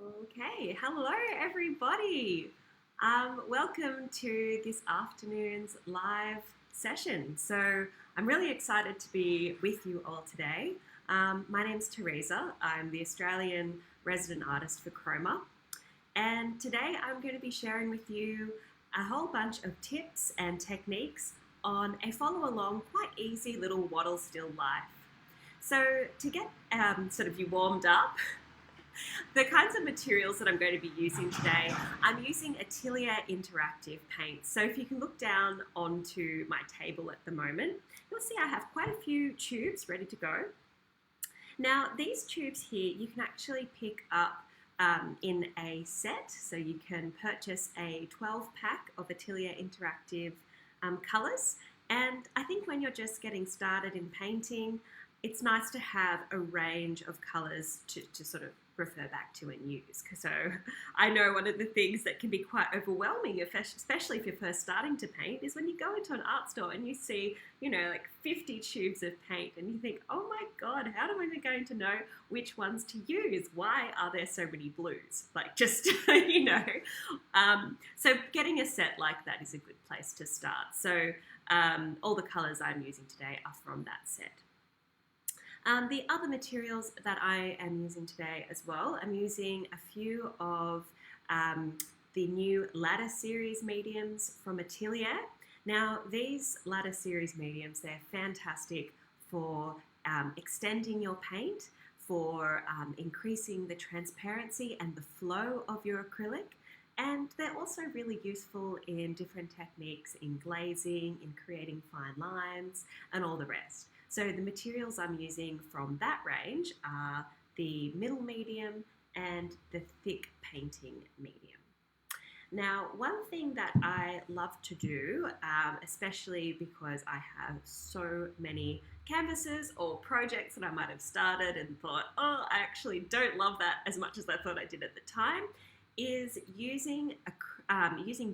Okay, hello everybody. Welcome to this afternoon's live session. So I'm really excited to be with you all today. My name's Teresa. I'm the Australian resident artist for Chroma. And today I'm going to be sharing with you a whole bunch of tips and techniques on a follow along, quite easy little Wattle still life. So to get sort of you warmed up, the kinds of materials that I'm going to be using today, I'm using Atelier Interactive paints. So if you can look down onto my table at the moment, you'll see I have quite a few tubes ready to go. Now these tubes here you can actually pick up in a set, so you can purchase a 12 pack of Atelier Interactive colours, and I think when you're just getting started in painting, it's nice to have a range of colours to sort of refer back to and use. So I know one of the things that can be quite overwhelming, especially if you're first starting to paint, is when you go into an art store and you see, like 50 tubes of paint and you think, oh my God, how am I going to know which ones to use? Why are there so many blues? Like just, So getting a set like that is a good place to start. So all the colours I'm using today are from that set. The other materials that I am using today as well, I'm using a few of the new ladder series mediums from Atelier. Now these ladder series mediums, they're fantastic for extending your paint, for increasing the transparency and the flow of your acrylic. And they're also really useful in different techniques, in glazing, in creating fine lines, and all the rest. So the materials I'm using from that range are the middle medium and the thick painting medium. Now, one thing that I love to do, especially because I have so many canvases or projects that I might have started and thought, oh, I actually don't love that as much as I thought I did at the time, is using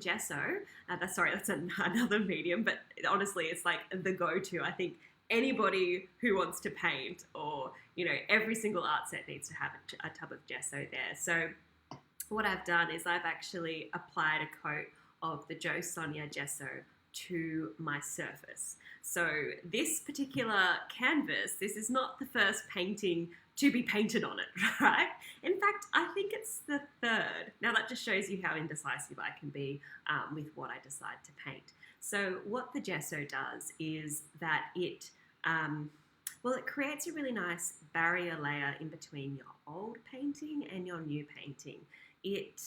gesso. That's another medium, but honestly, it's like the go-to. I think anybody who wants to paint, or every single art set needs to have a tub of gesso there. So what I've done is I've actually applied a coat of the Sonia Gesso to my surface. So this particular canvas, this is not the first painting to be painted on it, right? In fact, I think it's the third. Now that just shows you how indecisive I can be with what I decide to paint. So what the gesso does is that it creates a really nice barrier layer in between your old painting and your new painting. It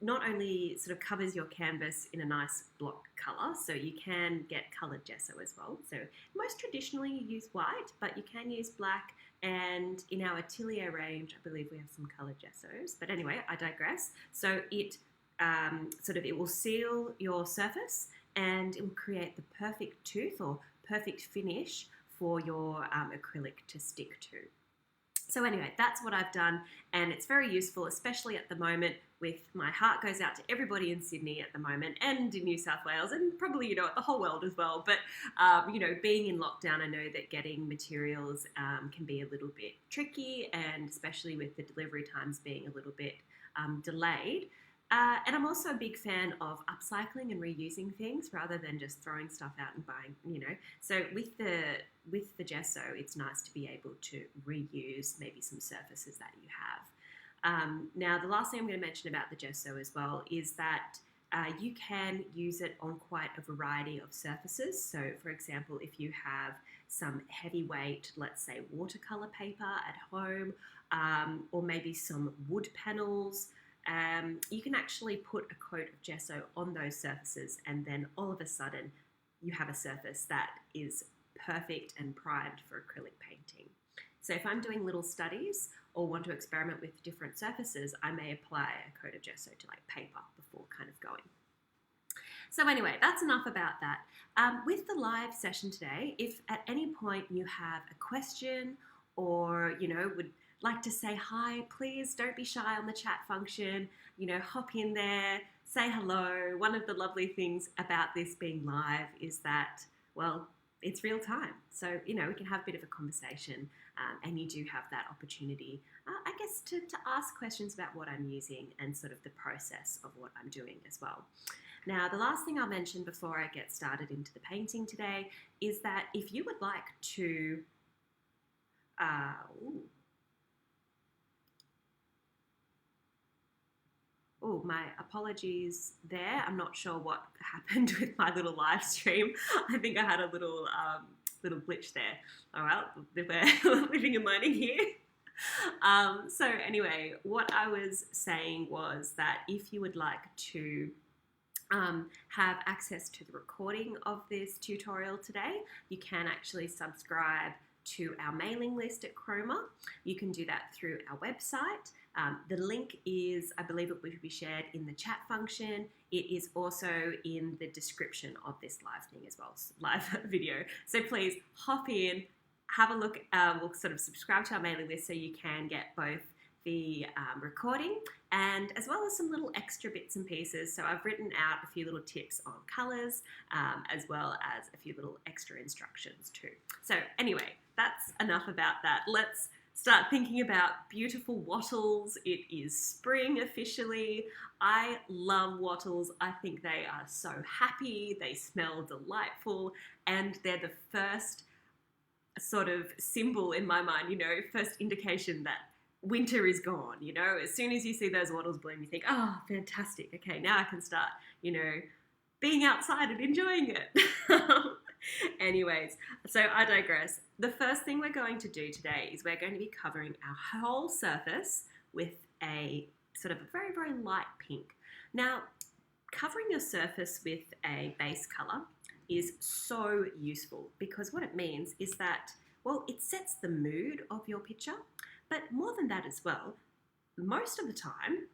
not only sort of covers your canvas in a nice block colour, so you can get coloured gesso as well. So most traditionally you use white, but you can use black, and in our Atelier range, I believe we have some coloured gessos. But anyway, I digress. So it it will seal your surface, and it will create the perfect tooth or perfect finish for your acrylic to stick to. So anyway, that's what I've done, and it's very useful, especially at the moment. My heart goes out to everybody in Sydney at the moment, and in New South Wales, and probably the whole world as well. But being in lockdown, I know that getting materials can be a little bit tricky, and especially with the delivery times being a little bit delayed. And I'm also a big fan of upcycling and reusing things rather than just throwing stuff out and buying, So with the gesso, it's nice to be able to reuse maybe some surfaces that you have. Now, the last thing I'm going to mention about the gesso as well is that you can use it on quite a variety of surfaces. So, for example, if you have some heavyweight, let's say watercolor paper at home, or maybe some wood panels, you can actually put a coat of gesso on those surfaces, and then all of a sudden you have a surface that is perfect and primed for acrylic painting. So if I'm doing little studies or want to experiment with different surfaces, I may apply a coat of gesso to paper before kind of going. So anyway, that's enough about that. With the live session today, if at any point you have a question or would like to say hi, please don't be shy on the chat function, hop in there, say hello. One of the lovely things about this being live is that, well, it's real time. So, we can have a bit of a conversation and you do have that opportunity, I guess, to ask questions about what I'm using and sort of the process of what I'm doing as well. Now, the last thing I'll mention before I get started into the painting today is that if you would like to my apologies there. I'm not sure what happened with my little live stream. I think I had a little glitch there. All right, we're living and learning here. So anyway, what I was saying was that if you would like to have access to the recording of this tutorial today, you can actually subscribe to our mailing list at Chroma. You can do that through our website. The link is, I believe it will be shared in the chat function. It is also in the description of this live thing as well, live video. So please hop in, have a look, we'll sort of subscribe to our mailing list so you can get both the recording and as well as some little extra bits and pieces. So I've written out a few little tips on colours as well as a few little extra instructions too. So anyway, that's enough about that. Let's start thinking about beautiful wattles. It is spring officially. I love wattles. I think they are so happy, they smell delightful, and they're the first sort of symbol in my mind, you know, first indication that winter is gone, you know. As soon as you see those wattles bloom, you think, oh, fantastic. Okay, now I can start, you know, being outside and enjoying it. Anyways, so I digress. The first thing we're going to do today is we're going to be covering our whole surface with a sort of a very, very light pink. Now, covering your surface with a base color is so useful because what it means is that, well, it sets the mood of your picture, but more than that as well, most of the time,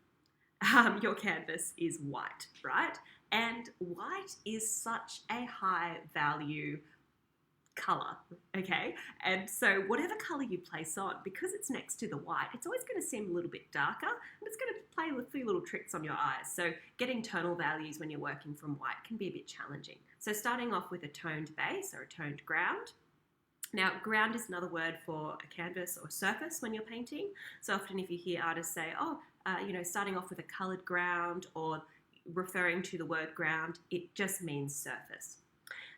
your canvas is white, right? And white is such a high value color, okay? And so whatever color you place on, because it's next to the white, it's always going to seem a little bit darker and it's going to play a few little tricks on your eyes. So getting tonal values when you're working from white can be a bit challenging. So starting off with a toned base or a toned ground. Now, ground is another word for a canvas or surface when you're painting. So often if you hear artists say, oh, you know, starting off with a colored ground or referring to the word ground, it just means surface.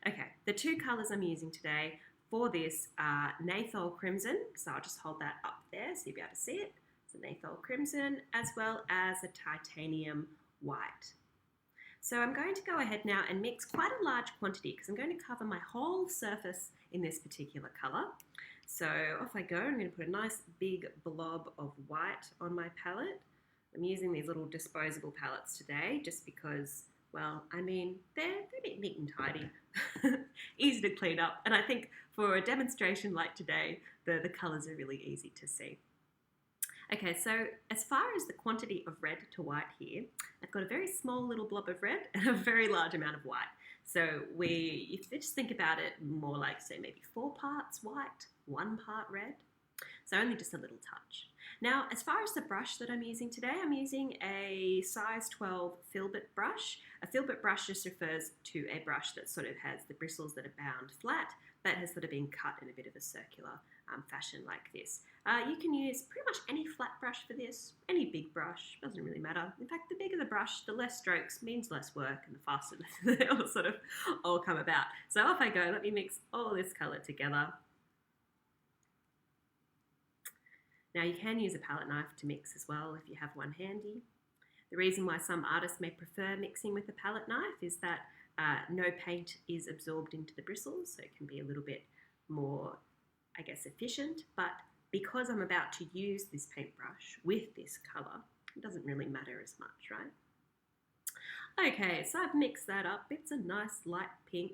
Okay, the two colors I'm using today for this are Nathol Crimson, so I'll just hold that up there so you'll be able to see it. It's a Nathol Crimson as well as a Titanium White. So I'm going to go ahead now and mix quite a large quantity because I'm going to cover my whole surface in this particular color. So off I go. I'm going to put a nice big blob of white on my palette. I'm using these little disposable palettes today just because, well, I mean, they're a bit neat and tidy, easy to clean up. And I think for a demonstration like today, the colors are really easy to see. Okay, so as far as the quantity of red to white here, I've got a very small little blob of red and a very large amount of white. So if you just think about it more like, say, maybe 4 parts white, 1 part red. So only just a little touch. Now, as far as the brush that I'm using today, I'm using a size 12 filbert brush. A filbert brush just refers to a brush that sort of has the bristles that are bound flat, but has sort of been cut in a bit of a circular fashion like this. You can use pretty much any flat brush for this, any big brush, doesn't really matter. In fact, the bigger the brush, the less strokes means less work and the faster they all sort of all come about. So off I go, let me mix all this colour together. Now you can use a palette knife to mix as well if you have one handy. The reason why some artists may prefer mixing with a palette knife is that no paint is absorbed into the bristles, so it can be a little bit more, I guess, efficient, but because I'm about to use this paintbrush with this colour, it doesn't really matter as much, right? Okay, so I've mixed that up. It's a nice light pink.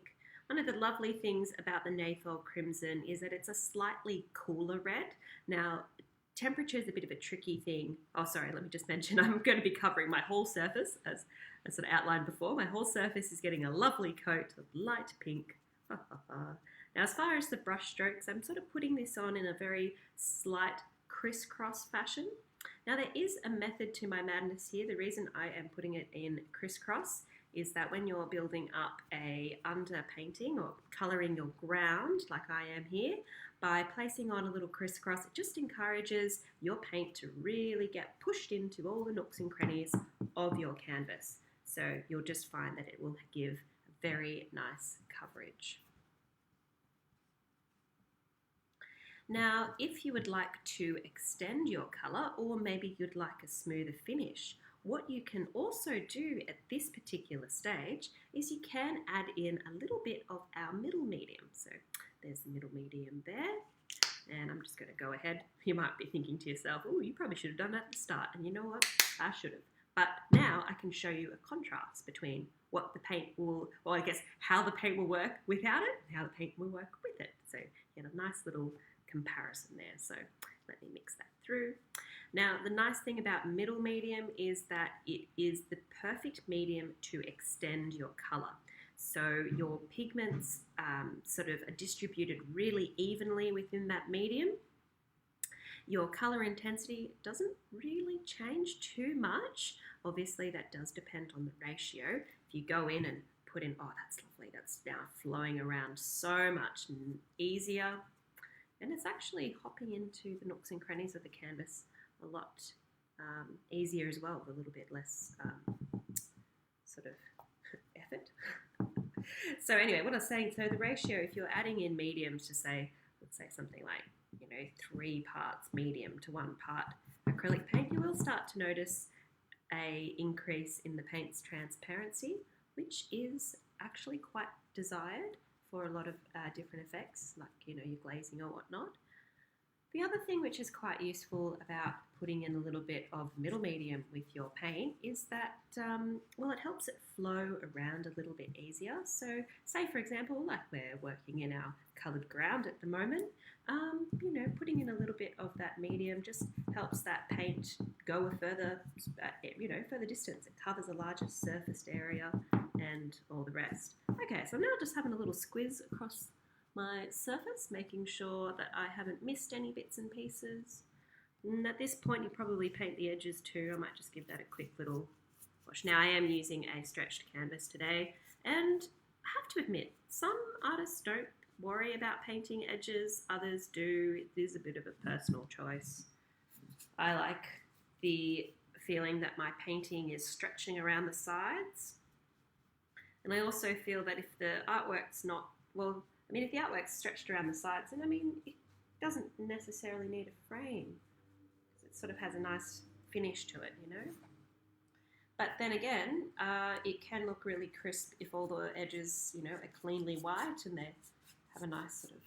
One of the lovely things about the Nathol Crimson is that it's a slightly cooler red. Now, temperature is a bit of a tricky thing. Oh, sorry, let me just mention I'm going to be covering my whole surface, as I sort of outlined before. My whole surface is getting a lovely coat of light pink. Now, as far as the brush strokes, I'm sort of putting this on in a very slight crisscross fashion. Now, there is a method to my madness here. The reason I am putting it in crisscross is that when you're building up a underpainting or colouring your ground, like I am here, by placing on a little crisscross, it just encourages your paint to really get pushed into all the nooks and crannies of your canvas. So you'll just find that it will give very nice coverage. Now, if you would like to extend your colour, or maybe you'd like a smoother finish, what you can also do at this particular stage is you can add in a little bit of our middle medium. So there's the middle medium there, and I'm just going to go ahead. You might be thinking to yourself, oh, you probably should have done that at the start, and you know what? I should have. But now I can show you a contrast between what the paint will, well, I guess how the paint will work without it and how the paint will work with it. So you get a nice little comparison there. So let me mix that through. Now, the nice thing about middle medium is that it is the perfect medium to extend your color. So your pigments sort of are distributed really evenly within that medium. Your color intensity doesn't really change too much. Obviously, that does depend on the ratio. If you go in and put in, oh, that's lovely, that's now flowing around so much easier. And it's actually hopping into the nooks and crannies of the canvas a lot easier as well, with a little bit less sort of effort. So anyway, what I was saying, so the ratio, if you're adding in mediums to say, let's say something like, 3 parts medium to 1 part acrylic paint, you will start to notice a increase in the paint's transparency, which is actually quite desired for a lot of different effects, like your glazing or whatnot. The other thing which is quite useful about putting in a little bit of middle medium with your paint is that, well, it helps it flow around a little bit easier. So say, for example, like we're working in our coloured ground at the moment, putting in a little bit of that medium just helps that paint go a further, further distance. It covers a larger surfaced area and all the rest. Okay, so I'm now just having a little squiz across my surface, making sure that I haven't missed any bits and pieces. And at this point, you probably paint the edges too. I might just give that a quick little wash. Now, I am using a stretched canvas today, and I have to admit, some artists don't worry about painting edges, others do. It is a bit of a personal choice. I like the feeling that my painting is stretching around the sides. And I also feel that if the artwork's not, well, if the artwork's stretched around the sides, then it doesn't necessarily need a frame. It sort of has a nice finish to it, But then again, it can look really crisp if all the edges, are cleanly white and they have a nice sort of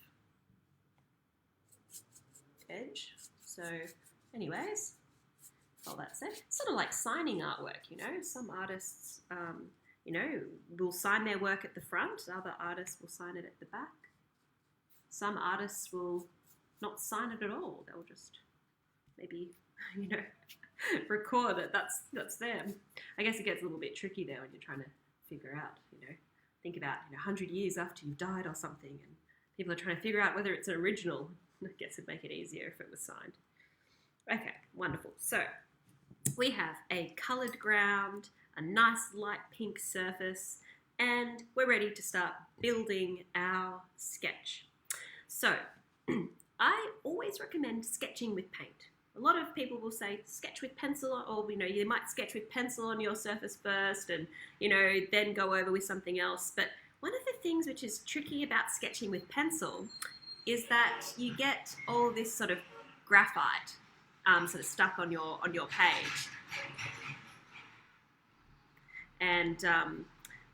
edge. So anyways, all that said, it's sort of like signing artwork, Some artists, will sign their work at the front, other artists will sign it at the back. Some artists will not sign it at all. They'll just maybe, record it. That's them. I guess it gets a little bit tricky there when you're trying to figure out, think about 100 years after you've died or something, and people are trying to figure out whether it's an original. I guess it'd make it easier if it was signed. Okay, wonderful. So we have a coloured ground, a nice light pink surface, and we're ready to start building our sketch. So I always recommend sketching with paint. A lot of people will say sketch with pencil, or you might sketch with pencil on your surface first and then go over with something else. But one of the things which is tricky about sketching with pencil is that you get all this sort of graphite sort of stuck on your page. And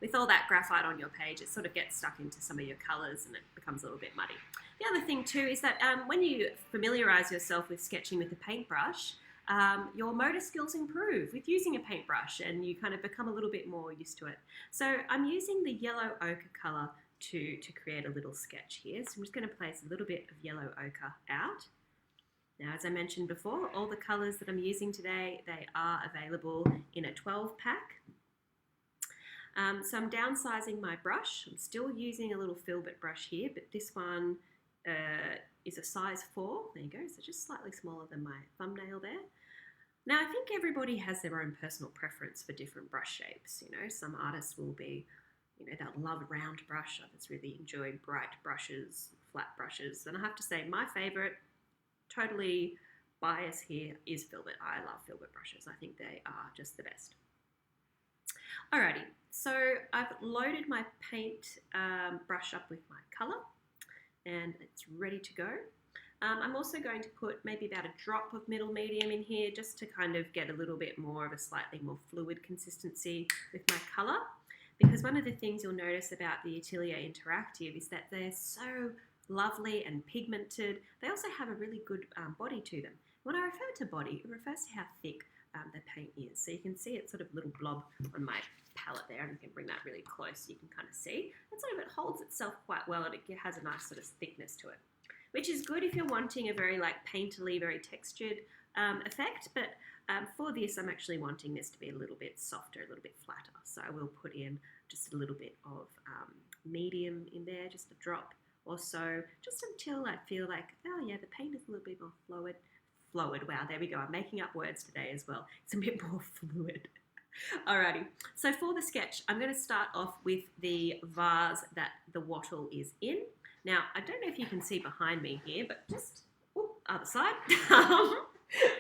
with all that graphite on your page, it sort of gets stuck into some of your colours and it becomes a little bit muddy. The other thing too is that when you familiarise yourself with sketching with a paintbrush, your motor skills improve with using a paintbrush and you kind of become a little bit more used to it. So I'm using the yellow ochre colour to create a little sketch here. So I'm just going to place a little bit of yellow ochre out. Now, as I mentioned before, all the colours that I'm using today, they are available in a 12 pack. So I'm downsizing my brush. I'm still using a little filbert brush here, but this one is a size 4. There you go, so just slightly smaller than my thumbnail there. Now, I think everybody has their own personal preference for different brush shapes. Some artists will be, they'll love a round brush. Others really enjoy bright brushes, flat brushes. And I have to say, my favorite, totally bias here, is Filbert. I love Filbert brushes. I think they are just the best. Alrighty, so I've loaded my paint brush up with my colour and it's ready to go. I'm also going to put maybe about a drop of middle medium in here just to kind of get a little bit more of a slightly more fluid consistency with my colour, because one of the things you'll notice about the Atelier Interactive is that they're so lovely and pigmented. They also have a really good body to them. When I refer to body, it refers to how thick the paint is. So you can see it's sort of a little blob on my palette there, and you can bring that really close so you can kind of see. And sort of it holds itself quite well, and it has a nice sort of thickness to it, which is good if you're wanting a very like painterly, very textured effect. But for this, I'm actually wanting this to be a little bit softer, a little bit flatter. So I will put in just a little bit of medium in there, just a drop or so, just until I feel like, oh yeah, the paint is a little bit more fluid. Wow, there we go. I'm making up words today as well. It's a bit more fluid. Alrighty, so for the sketch, I'm going to start off with the vase that the wattle is in. Now, I don't know if you can see behind me here, but just, other side.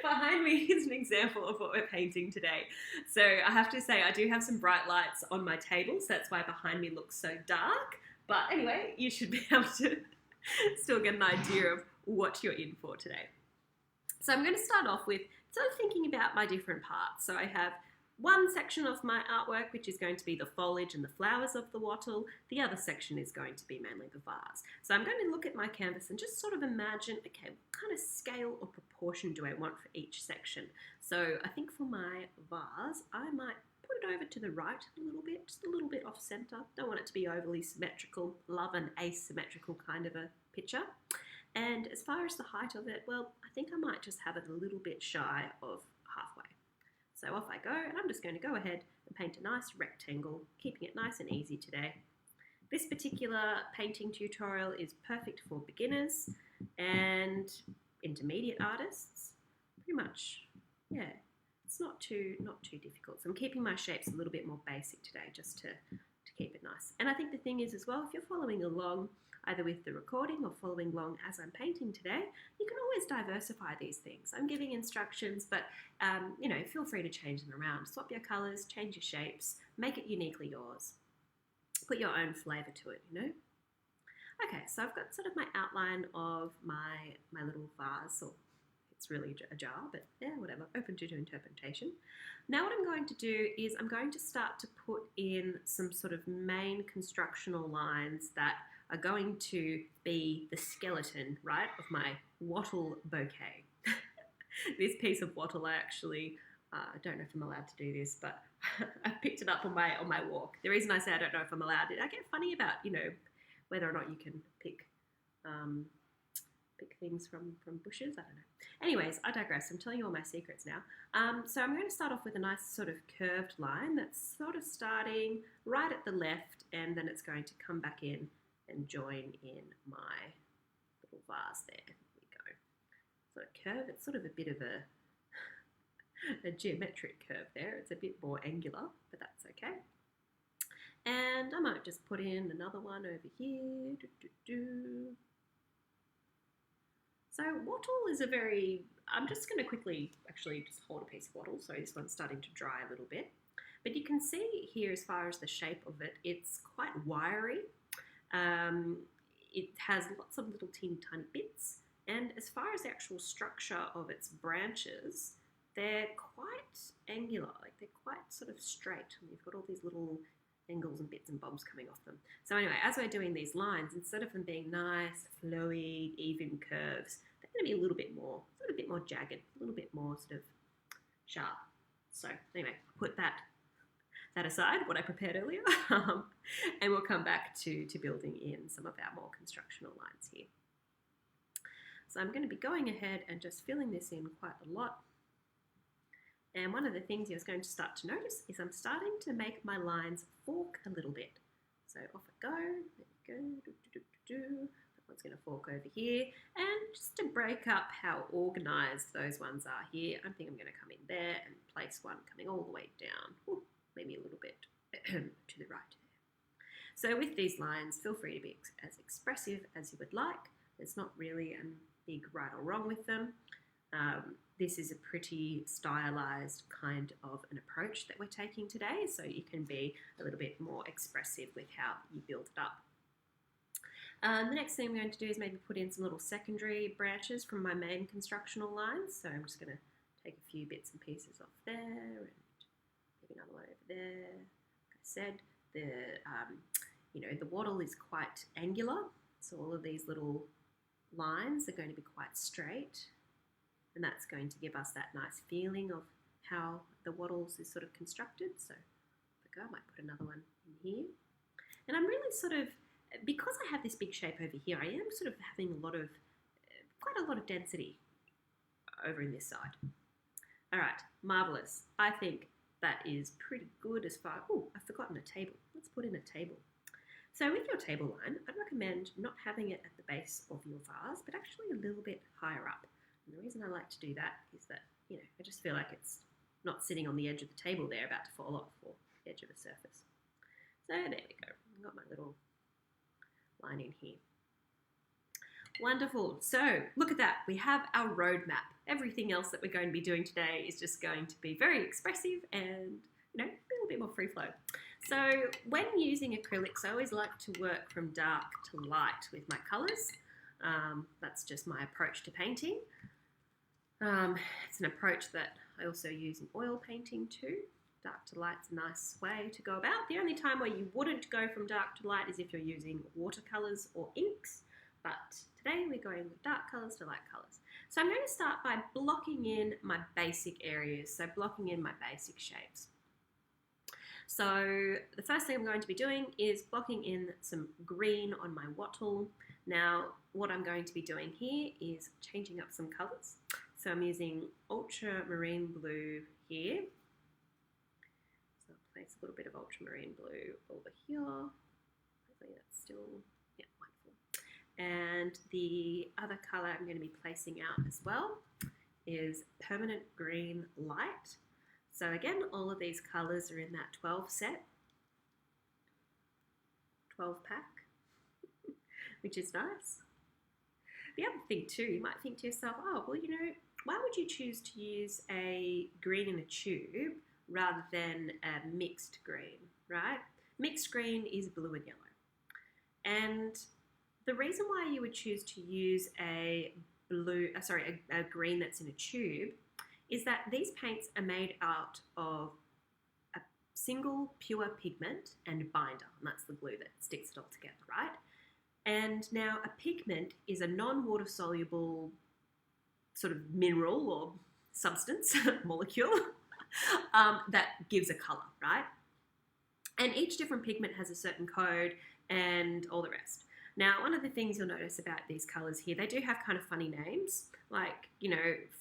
Behind me is an example of what we're painting today. So I have to say, I do have some bright lights on my table, so that's why behind me looks so dark. But anyway, you should be able to still get an idea of what you're in for today. So I'm going to start off with sort of thinking about my different parts. So I have one section of my artwork, which is going to be the foliage and the flowers of the wattle. The other section is going to be mainly the vase. So I'm going to look at my canvas and just sort of imagine, okay, what kind of scale or proportion do I want for each section? So I think for my vase, I might put it over to the right a little bit, just a little bit off center. Don't want it to be overly symmetrical. Love an asymmetrical kind of a picture. And as far as the height of it, well, I think I might just have it a little bit shy of halfway. So off I go, and I'm just going to go ahead and paint a nice rectangle, keeping it nice and easy today. This particular painting tutorial is perfect for beginners and intermediate artists. Pretty much, yeah, it's not too difficult. So I'm keeping my shapes a little bit more basic today, just to keep it nice. And I think the thing is as well, if you're following along either with the recording or following along as I'm painting today, you can always diversify these things. I'm giving instructions, but you know, feel free to change them around. Swap your colors, change your shapes, make it uniquely yours. Put your own flavor to it, you know? Okay, so I've got sort of my outline of my little vase, or it's really a jar, but yeah, whatever, open to interpretation. Now what I'm going to do is I'm going to start to put in some sort of main constructional lines that are going to be the skeleton, right, of my wattle bouquet. This piece of wattle, I actually, I don't know if I'm allowed to do this, but I picked it up on my walk. The reason I say I don't know if I'm allowed it, I get funny about, you know, whether or not you can pick things from bushes. I don't know. Anyways, I digress. I'm telling you all my secrets now. So I'm going to start off with a nice sort of curved line that's sort of starting right at the left, and then it's going to come back in and join in my little vase there. There we go. So a curve, it's sort of a bit of a geometric curve there. It's a bit more angular, but that's okay. And I might just put in another one over here. So wattle is a very, I'm just going to quickly actually just hold a piece of wattle. So this one's starting to dry a little bit. But you can see here as far as the shape of it, it's quite wiry. It has lots of little teeny tiny bits, and as far as the actual structure of its branches, they're quite angular, like they're quite sort of straight, and you've got all these little angles and bits and bobs coming off them. So anyway, as we're doing these lines, instead of them being nice, flowy, even curves, they're going to be a little bit more jagged, a little bit more sort of sharp. So anyway, put that aside, what I prepared earlier, and we'll come back to building in some of our more constructional lines here. So I'm going to be going ahead and just filling this in quite a lot. And one of the things you're going to start to notice is I'm starting to make my lines fork a little bit. So off I go, there we go, that one's going to fork over here. And just to break up how organised those ones are here, I think I'm going to come in there and place one coming all the way down. Ooh, maybe a little bit to the right there. So with these lines, feel free to be as expressive as you would like. There's not really a big right or wrong with them. This is a pretty stylized kind of an approach that we're taking today, so you can be a little bit more expressive with how you build it up. The next thing I'm going to do is maybe put in some little secondary branches from my main constructional lines. So I'm just going to take a few bits and pieces off there and maybe another one over there. Like I said, the wattle is quite angular, so all of these little lines are going to be quite straight, and that's going to give us that nice feeling of how the wattles is sort of constructed. So there we go, I might put another one in here. And I'm really sort of, because I have this big shape over here, I am sort of having quite a lot of density over in this side. All right, marvelous. I think that is pretty good as far. Oh, I've forgotten a table. Let's put in a table. So with your table line, I'd recommend not having it at the base of your vase, but actually a little bit higher up. And the reason I like to do that is that, I just feel like it's not sitting on the edge of the table there, about to fall off, or the edge of a surface. So there we go. I've got my little line in here. Wonderful. So look at that. We have our roadmap. Everything else that we're going to be doing today is just going to be very expressive and, a little bit more free flow. So when using acrylics, I always like to work from dark to light with my colours. That's just my approach to painting. It's an approach that I also use in oil painting too. Dark to light's a nice way to go about. The only time where you wouldn't go from dark to light is if you're using watercolours or inks, but today we're going with dark colours to light colours. So I'm going to start by blocking in my basic areas, so blocking in my basic shapes. So the first thing I'm going to be doing is blocking in some green on my wattle. Now what I'm going to be doing here is changing up some colours. So I'm using ultramarine blue here. So I'll place a little bit of ultramarine blue over here. Hopefully that's still, yeah, wonderful. And the other colour I'm going to be placing out as well is permanent green light. So again, all of these colours are in that 12 set, 12 pack, which is nice. The other thing too, you might think to yourself, oh, well, why would you choose to use a green in a tube rather than a mixed green, right? Mixed green is blue and yellow. And the reason why you would choose to use a green that's in a tube is that these paints are made out of a single pure pigment and binder, and that's the glue that sticks it all together, right? And now a pigment is a non-water soluble sort of mineral or substance, molecule, that gives a colour, right? And each different pigment has a certain code and all the rest. Now, one of the things you'll notice about these colours here, they do have kind of funny names, like,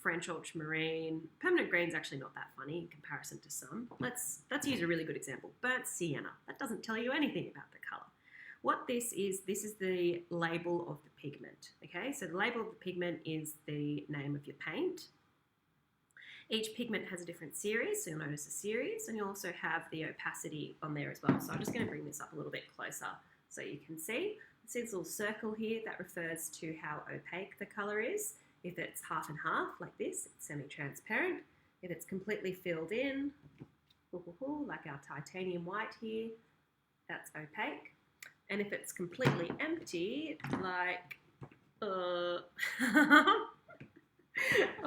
French ultramarine. Permanent green's actually not that funny in comparison to some. Let's use a really good example. Burnt sienna. That doesn't tell you anything about the colour. What this is the label of the pigment, okay? So the label of the pigment is the name of your paint. Each pigment has a different series, so you'll notice a series, and you'll also have the opacity on there as well. So I'm just going to bring this up a little bit closer so you can see. See this little circle here that refers to how opaque the colour is. If it's half and half, like this, it's semi-transparent. If it's completely filled in, like our titanium white here, that's opaque. And if it's completely empty, like, oh,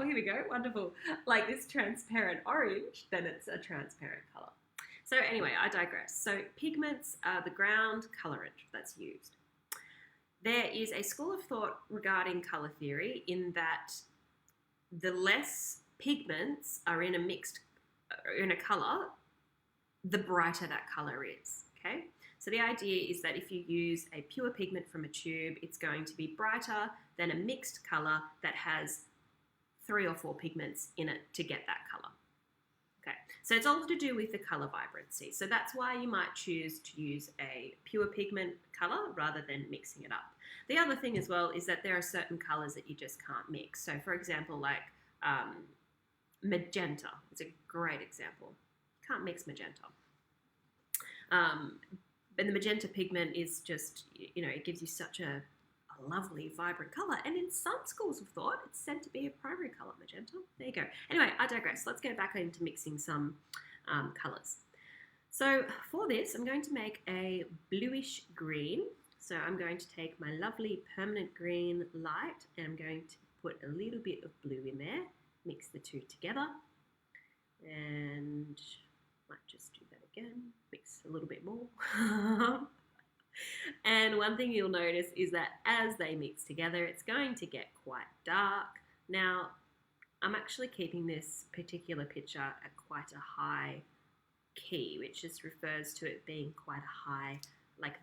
here we go, wonderful. Like this transparent orange, then it's a transparent colour. So anyway, I digress. So pigments are the ground colorant that's used. There is a school of thought regarding colour theory in that the less pigments are in a colour, the brighter that colour is, okay? So the idea is that if you use a pure pigment from a tube, it's going to be brighter than a mixed colour that has 3 or 4 pigments in it to get that colour. Okay, so it's all to do with the colour vibrancy. So that's why you might choose to use a pure pigment colour rather than mixing it up. The other thing as well is that there are certain colours that you just can't mix. So for example, like magenta is a great example. Can't mix magenta. and the magenta pigment is just, you know, it gives you such a lovely, vibrant colour. And in some schools of thought, it's said to be a primary colour, magenta. There you go. Anyway, I digress. Let's go back into mixing some colours. So for this, I'm going to make a bluish green. So I'm going to take my lovely permanent green light and I'm going to put a little bit of blue in there, mix the two together, and might just do that again, mix a little bit more. And one thing you'll notice is that as they mix together, it's going to get quite dark. Now, I'm actually keeping this particular picture at quite a high key, which just refers to it being quite a high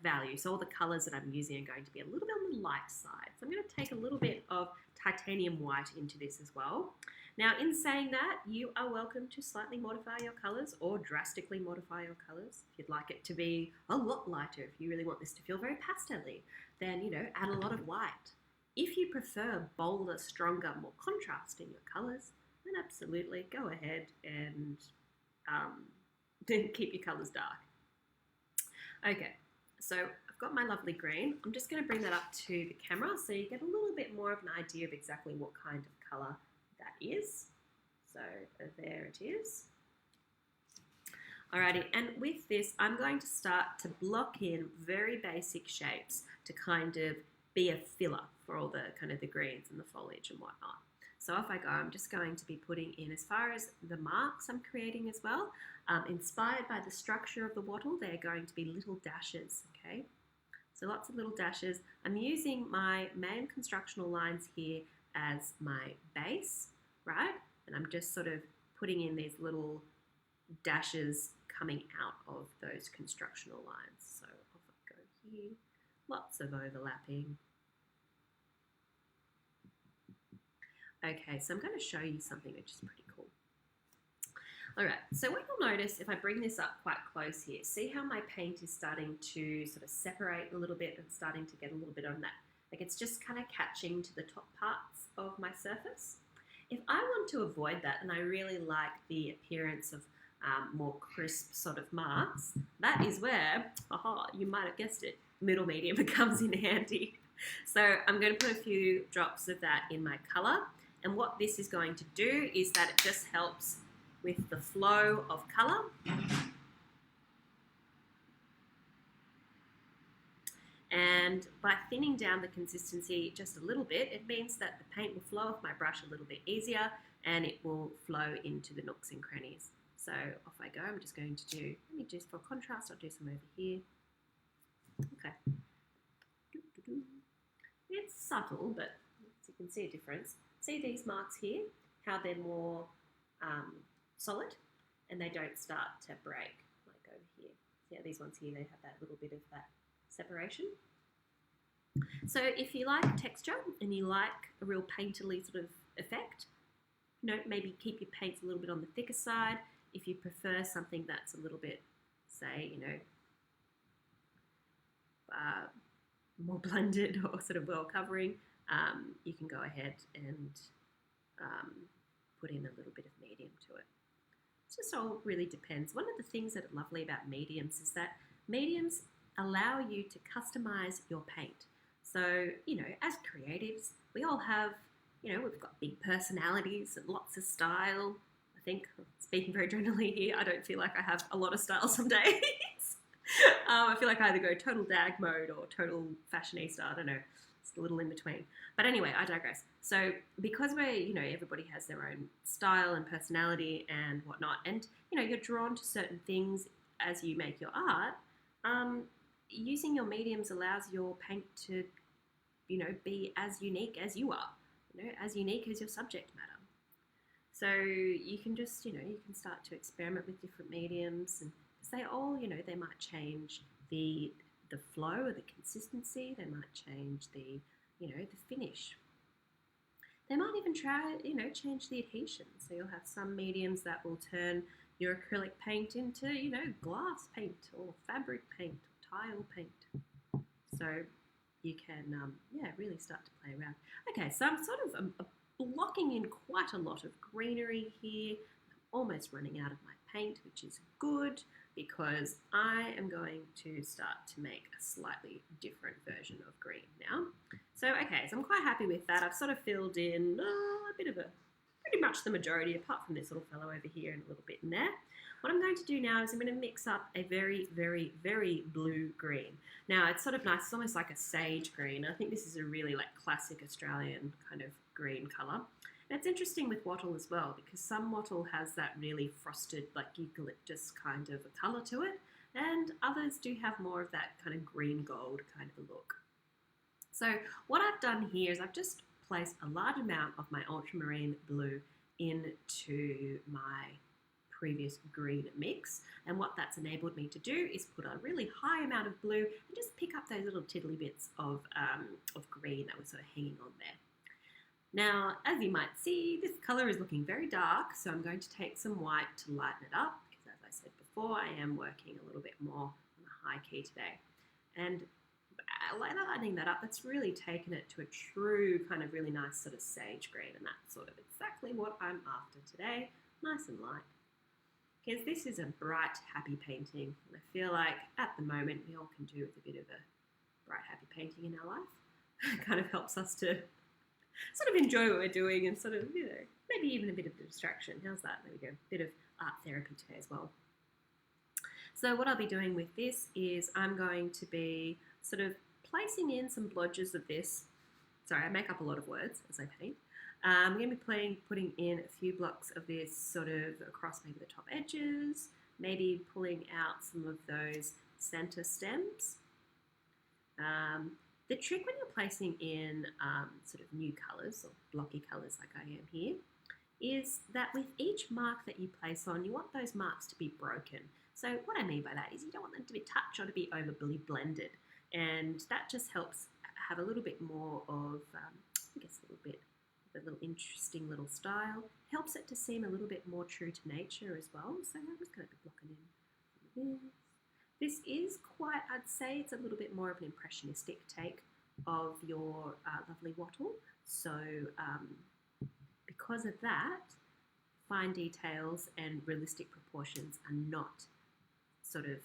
value. So all the colors that I'm using are going to be a little bit on the light side. So I'm going to take a little bit of titanium white into this as well. Now, in saying that, you are welcome to slightly modify your colors or drastically modify your colors. If you'd like it to be a lot lighter, if you really want this to feel very pastel-y, then, you know, add a lot of white. If you prefer bolder, stronger, more contrast in your colors, then absolutely go ahead and then keep your colors dark. Okay, so I've got my lovely green. I'm just going to bring that up to the camera so you get a little bit more of an idea of exactly what kind of color that is. So there it is. Alrighty, and with this, I'm going to start to block in very basic shapes to kind of be a filler for all the kind of the greens and the foliage and whatnot. So off I go. I'm just going to be putting in, as far as the marks I'm creating as well, inspired by the structure of the wattle, they're going to be little dashes, okay? So lots of little dashes. I'm using my main constructional lines here as my base, right? And I'm just sort of putting in these little dashes coming out of those constructional lines. So off I go here, lots of overlapping. Okay, so I'm going to show you something which is pretty cool. All right, so what you'll notice if I bring this up quite close here, see how my paint is starting to sort of separate a little bit and starting to get a little bit on that. Like it's just kind of catching to the top parts of my surface. If I want to avoid that and I really like the appearance of more crisp sort of marks, that is where, aha, you might have guessed it, middle medium comes in handy. So I'm going to put a few drops of that in my color. And what this is going to do is that it just helps with the flow of color. And by thinning down the consistency just a little bit, it means that the paint will flow off my brush a little bit easier and it will flow into the nooks and crannies. So off I go. I'm just going to do, let me just for contrast, I'll do some over here. Okay. It's subtle, but you can see a difference. See these marks here, how they're more solid and they don't start to break like over here. See how these ones here, they have that little bit of that separation. So if you like texture and you like a real painterly sort of effect, you know, maybe keep your paints a little bit on the thicker side. If you prefer something that's a little bit, say, you know, more blended or sort of well covering, you can go ahead and put in a little bit of medium to it. It just all really depends. One of the things that are lovely about mediums is that mediums allow you to customize your paint. So, you know, as creatives, we all have, you know, we've got big personalities and lots of style. I think, speaking very generally here, I don't feel like I have a lot of style some days. I feel like I either go total dag mode or total fashionista. I don't know. It's a little in between. But anyway, I digress. So because we're, you know, everybody has their own style and personality and whatnot, and, you know, you're drawn to certain things as you make your art, using your mediums allows your paint to, you know, be as unique as you are, you know, as unique as your subject matter. So you can just, you know, you can start to experiment with different mediums, and they all, you know, they might change the flow or the consistency. They might change the, you know, the finish. They might even try, you know, change the adhesion. So you'll have some mediums that will turn your acrylic paint into, you know, glass paint or fabric paint or tile paint. So you can, yeah, really start to play around. Okay, so I'm sort of blocking in quite a lot of greenery here. I'm almost running out of my paint, which is good because I am going to start to make a slightly different version of green now. So, okay, so I'm quite happy with that. I've sort of filled in a bit of pretty much the majority, apart from this little fellow over here and a little bit in there. What I'm going to do now is I'm going to mix up a very, very, very blue green. Now, it's sort of nice. It's almost like a sage green. I think this is a really like classic Australian kind of green colour. And it's interesting with wattle as well because some wattle has that really frosted like eucalyptus kind of a colour to it, and others do have more of that kind of green gold kind of a look. So what I've done here is I've just placed a large amount of my ultramarine blue into my previous green mix, and what that's enabled me to do is put a really high amount of blue and just pick up those little tiddly bits of green that was sort of hanging on there. Now, as you might see, this colour is looking very dark, so I'm going to take some white to lighten it up, because as I said before, I am working a little bit more on a high key today. And lightening that up, that's really taken it to a true kind of really nice sort of sage green, and that's sort of exactly what I'm after today, nice and light. Because this is a bright, happy painting, and I feel like at the moment we all can do with a bit of a bright, happy painting in our life. It kind of helps us to sort of enjoy what we're doing and sort of, you know, maybe even a bit of a distraction. How's that? There we go. A bit of art therapy today as well. So what I'll be doing with this is I'm going to be sort of placing in some blotches of this. Sorry, I make up a lot of words as I paint. I'm going to be putting in a few blocks of this sort of across maybe the top edges, maybe pulling out some of those center stems. The trick when you're placing in sort of new colours or blocky colours like I am here is that with each mark that you place on, you want those marks to be broken. So what I mean by that is you don't want them to be touched or to be overly blended, and that just helps have a little bit more of, I guess a little bit of a little interesting little style. Helps it to seem a little bit more true to nature as well. So I'm just going to be blocking in this. This is quite, I'd say it's a little bit more of an impressionistic take of your lovely wattle. So because of that, fine details and realistic proportions are not sort of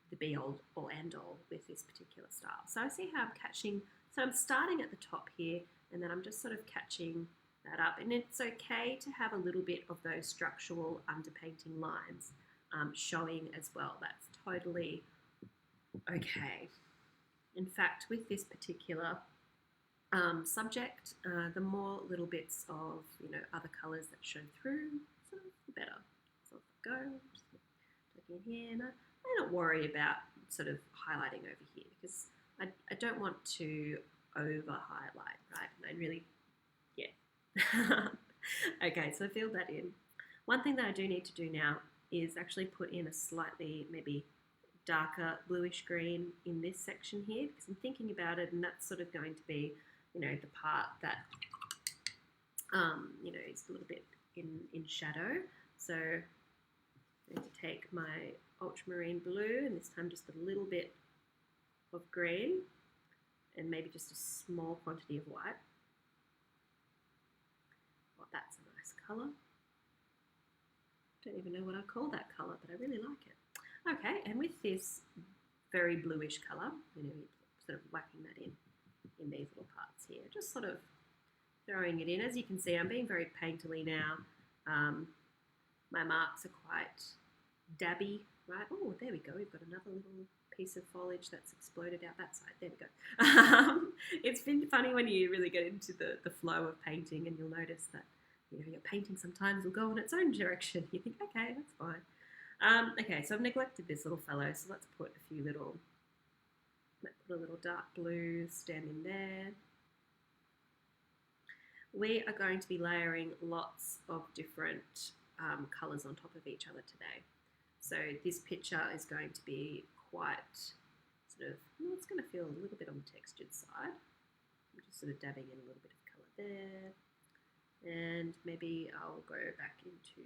the be-all or end-all with this particular style. So I see how I'm catching, so I'm starting at the top here, and then I'm just sort of catching that up. And it's okay to have a little bit of those structural underpainting lines showing as well. That's totally okay. In fact, with this particular subject, the more little bits of, you know, other colours that show through, so the better. So I'll go, just look in here, and I don't worry about sort of highlighting over here because I don't want to over-highlight, right? And I really, yeah. Okay, so fill that in. One thing that I do need to do now is actually put in a slightly maybe darker bluish green in this section here because I'm thinking about it, and that's sort of going to be, you know, the part that, you know, is a little bit in shadow. So I'm going to take my ultramarine blue and this time just a little bit of green and maybe just a small quantity of white. Well, that's a nice colour. Don't even know what I call that colour, but I really like it. Okay, and with this very bluish colour, you know, sort of whacking that in these little parts here, just sort of throwing it in. As you can see, I'm being very painterly now. My marks are quite dabby, right? Oh, there we go. We've got another little piece of foliage that's exploded out that side. There we go. It's been funny when you really get into the flow of painting, and you'll notice that, you know, your painting sometimes will go in its own direction. You think, okay, that's fine. Okay, so I've neglected this little fellow, so let's put a few little, let's put a little dark blue stem in there. We are going to be layering lots of different colours on top of each other today. So this picture is going to be quite sort of, well, it's going to feel a little bit on the textured side. I'm just sort of dabbing in a little bit of colour there. And maybe I'll go back into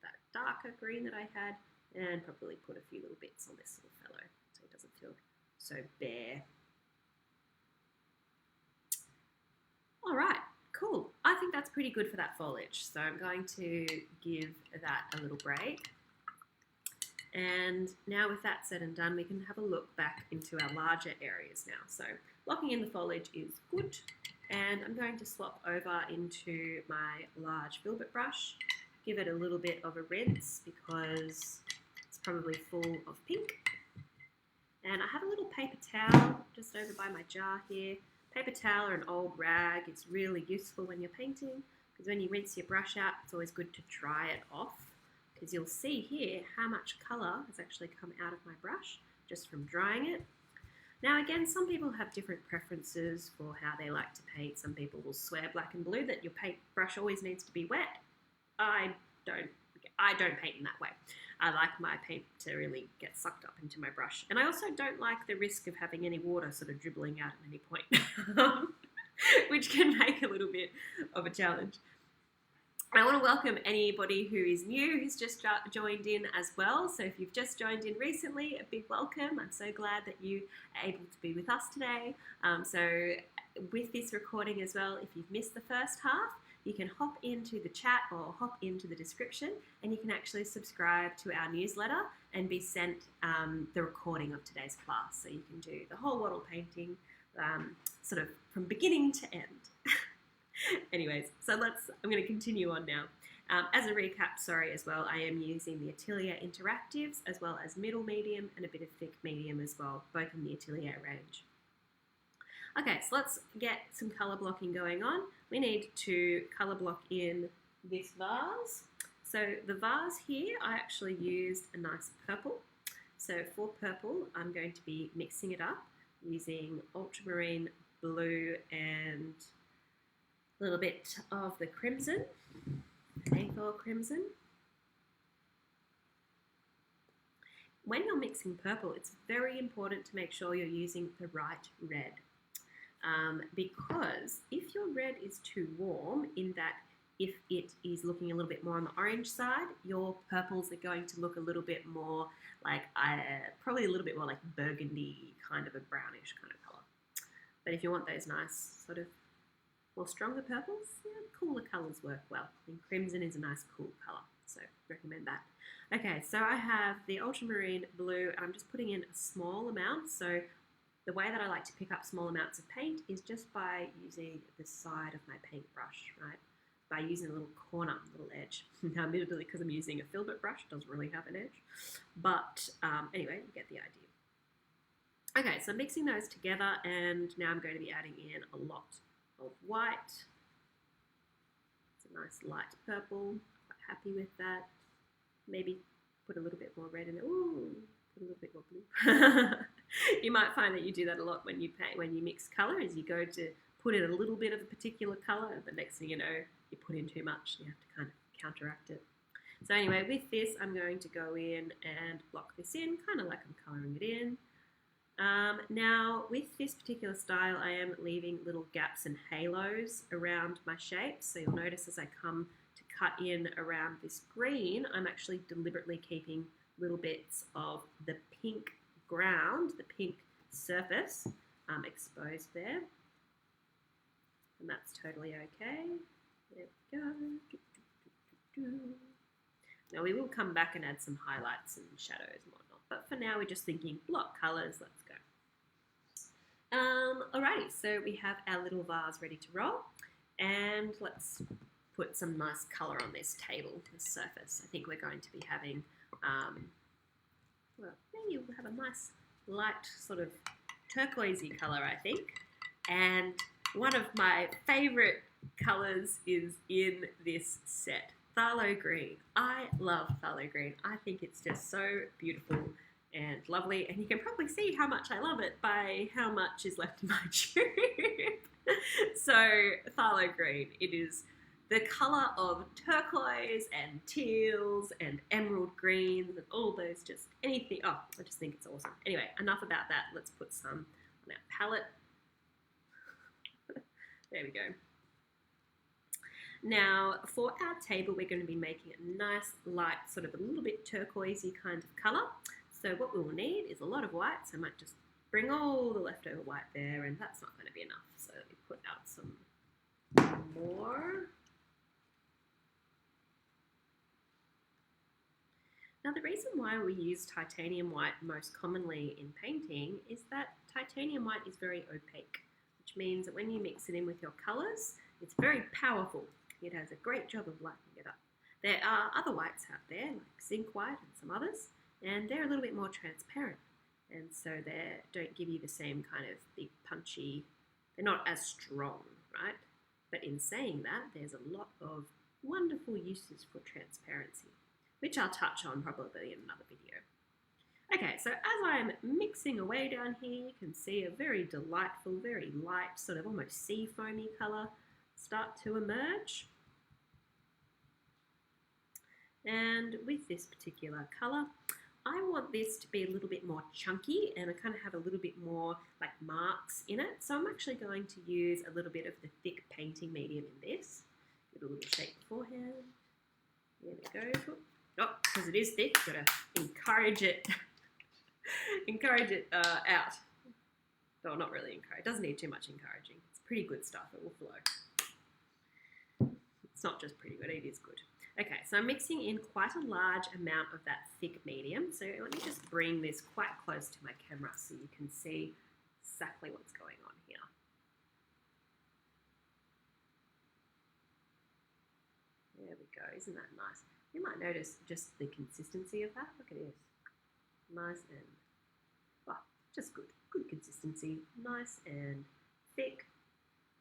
that darker green that I had and probably put a few little bits on this little fellow so it doesn't feel so bare. All right, cool. I think that's pretty good for that foliage. So I'm going to give that a little break. And now with that said and done, we can have a look back into our larger areas now. So blocking in the foliage is good. And I'm going to swap over into my large filbert brush, give it a little bit of a rinse because it's probably full of pink. And I have a little paper towel just over by my jar here. Paper towel or an old rag is really useful when you're painting because when you rinse your brush out, it's always good to dry it off because you'll see here how much colour has actually come out of my brush just from drying it. Now again, some people have different preferences for how they like to paint. Some people will swear black and blue that your paintbrush always needs to be wet. I don't paint in that way. I like my paint to really get sucked up into my brush. And I also don't like the risk of having any water sort of dribbling out at any point, which can make a little bit of a challenge. I want to welcome anybody who is new, who's just joined in as well. So if you've just joined in recently, a big welcome. I'm so glad that you are able to be with us today. So with this recording as well, if you've missed the first half, you can hop into the chat or hop into the description and you can actually subscribe to our newsletter and be sent the recording of today's class. So you can do the whole Wattle painting sort of from beginning to end. Anyways, so I'm going to continue on now. As a recap, as well, I am using the Atelier Interactives as well as middle medium and a bit of thick medium as well, both in the Atelier range. Okay, so let's get some colour blocking going on. We need to colour block in this vase. So the vase here, I actually used a nice purple. So for purple, I'm going to be mixing it up using ultramarine blue and a little bit of the crimson, A4 crimson. When you're mixing purple, it's very important to make sure you're using the right red. Because if your red is too warm, in that if it is looking a little bit more on the orange side, your purples are going to look a little bit more like, probably a little bit more like burgundy, kind of a brownish kind of colour. But if you want those nice sort of more stronger purples, yeah, cooler colours work well. And crimson is a nice cool colour, so recommend that. Okay, so I have the ultramarine blue and I'm just putting in a small amount. So the way that I like to pick up small amounts of paint is just by using the side of my paintbrush, right? By using a little corner, a little edge. Now, admittedly, because I'm using a filbert brush, it doesn't really have an edge. But anyway, you get the idea. Okay, so mixing those together, and now I'm going to be adding in a lot of white. It's a nice light purple. Quite happy with that. Maybe put a little bit more red in it. Ooh, put a little bit more blue. You might find that you do that a lot when you paint, when you mix colour, is you go to put in a little bit of a particular colour, but next thing you know, you put in too much and you have to kind of counteract it. So anyway, with this, I'm going to go in and block this in, kind of like I'm colouring it in. Now, with this particular style, I am leaving little gaps and halos around my shapes. So you'll notice as I come to cut in around this green, I'm actually deliberately keeping little bits of the pink ground, the pink surface exposed there. And that's totally okay. There we go. Now we will come back and add some highlights and shadows and whatnot. But for now, we're just thinking block colours. Let's go. Alrighty, so we have our little vase ready to roll. And let's put some nice colour on this table, this surface. I think we're going to be having, well, maybe we'll have a nice light sort of turquoisey colour, I think. And one of my favourite colours is in this set, phthalo green. I love phthalo green. I think it's just so beautiful and lovely, and you can probably see how much I love it by how much is left in my tube. So phthalo green, it is the colour of turquoise and teals and emerald greens and all those, just anything. Oh, I just think it's awesome. Anyway, enough about that. Let's put some on our palette. There we go. Now, for our table, we're going to be making a nice, light, sort of a little bit turquoisey kind of colour. So what we will need is a lot of white. So I might just bring all the leftover white there, and that's not going to be enough. So let me put out some more. Now the reason why we use titanium white most commonly in painting is that titanium white is very opaque, which means that when you mix it in with your colours, it's very powerful. It has a great job of lightening it up. There are other whites out there, like zinc white and some others, and they're a little bit more transparent, and so they don't give you the same kind of big punchy, they're not as strong, right? But in saying that, there's a lot of wonderful uses for transparency, which I'll touch on probably in another video. Okay, so as I'm mixing away down here, you can see a very delightful, very light, sort of almost sea foamy colour start to emerge. And with this particular colour, I want this to be a little bit more chunky and I kind of have a little bit more like marks in it. So I'm actually going to use a little bit of the thick painting medium in this. Give it a little shake beforehand. There we go. Oh, because it is thick, got to encourage it, encourage it out. No, not really encourage. It doesn't need too much encouraging. It's pretty good stuff. It will flow. It's not just pretty good, it is good. Okay, so I'm mixing in quite a large amount of that thick medium. So let me just bring this quite close to my camera so you can see exactly what's going on here. There we go, isn't that nice? You might notice just the consistency of that. Look at this. Nice and, well, just good. Good consistency, nice and thick.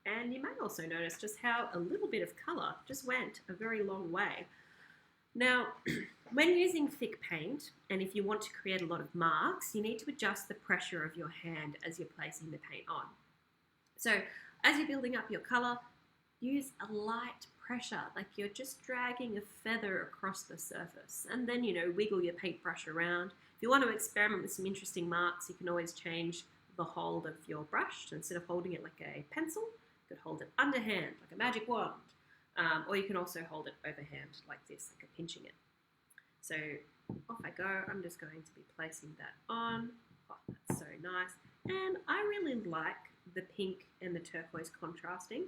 And you may also notice just how a little bit of colour just went a very long way. Now, when using thick paint, and if you want to create a lot of marks, you need to adjust the pressure of your hand as you're placing the paint on. So as you're building up your colour, use a light pressure, like you're just dragging a feather across the surface, and then, you know, wiggle your paintbrush around. If you want to experiment with some interesting marks, you can always change the hold of your brush. So instead of holding it like a pencil, you could hold it underhand, like a magic wand, or you can also hold it overhand like this, like a pinching it. So off I go. I'm just going to be placing that on. Oh, that's so nice. And I really like the pink and the turquoise contrasting.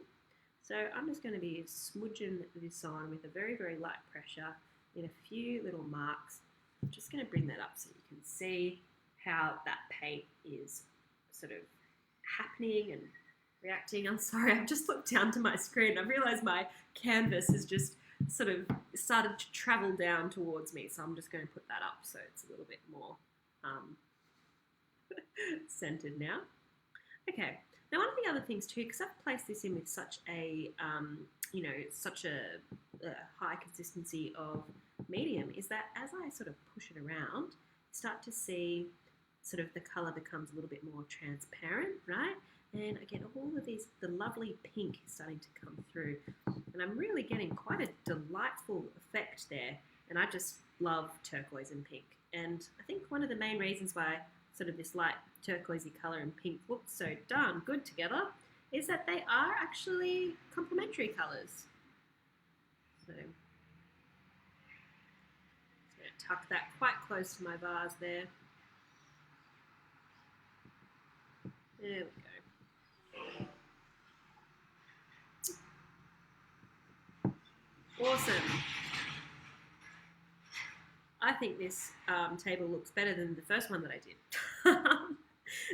So I'm just going to be smudging this on with a very, very light pressure in a few little marks. I'm just going to bring that up so you can see how that paint is sort of happening and reacting. I'm sorry, I've just looked down to my screen. I've realised my canvas has just sort of started to travel down towards me. So I'm just going to put that up so it's a little bit more centered now. Okay. Now, one of the other things too, because I've placed this in with such a, you know, such a high consistency of medium, is that as I sort of push it around, you start to see sort of the colour becomes a little bit more transparent, right? And again, all of these, the lovely pink is starting to come through. And I'm really getting quite a delightful effect there. And I just love turquoise and pink. And I think one of the main reasons why sort of this light turquoisey colour and pink look so darn good together is that they are actually complementary colours. So I'm just going to tuck that quite close to my vase there. There we go. Awesome. I think this table looks better than the first one that I did.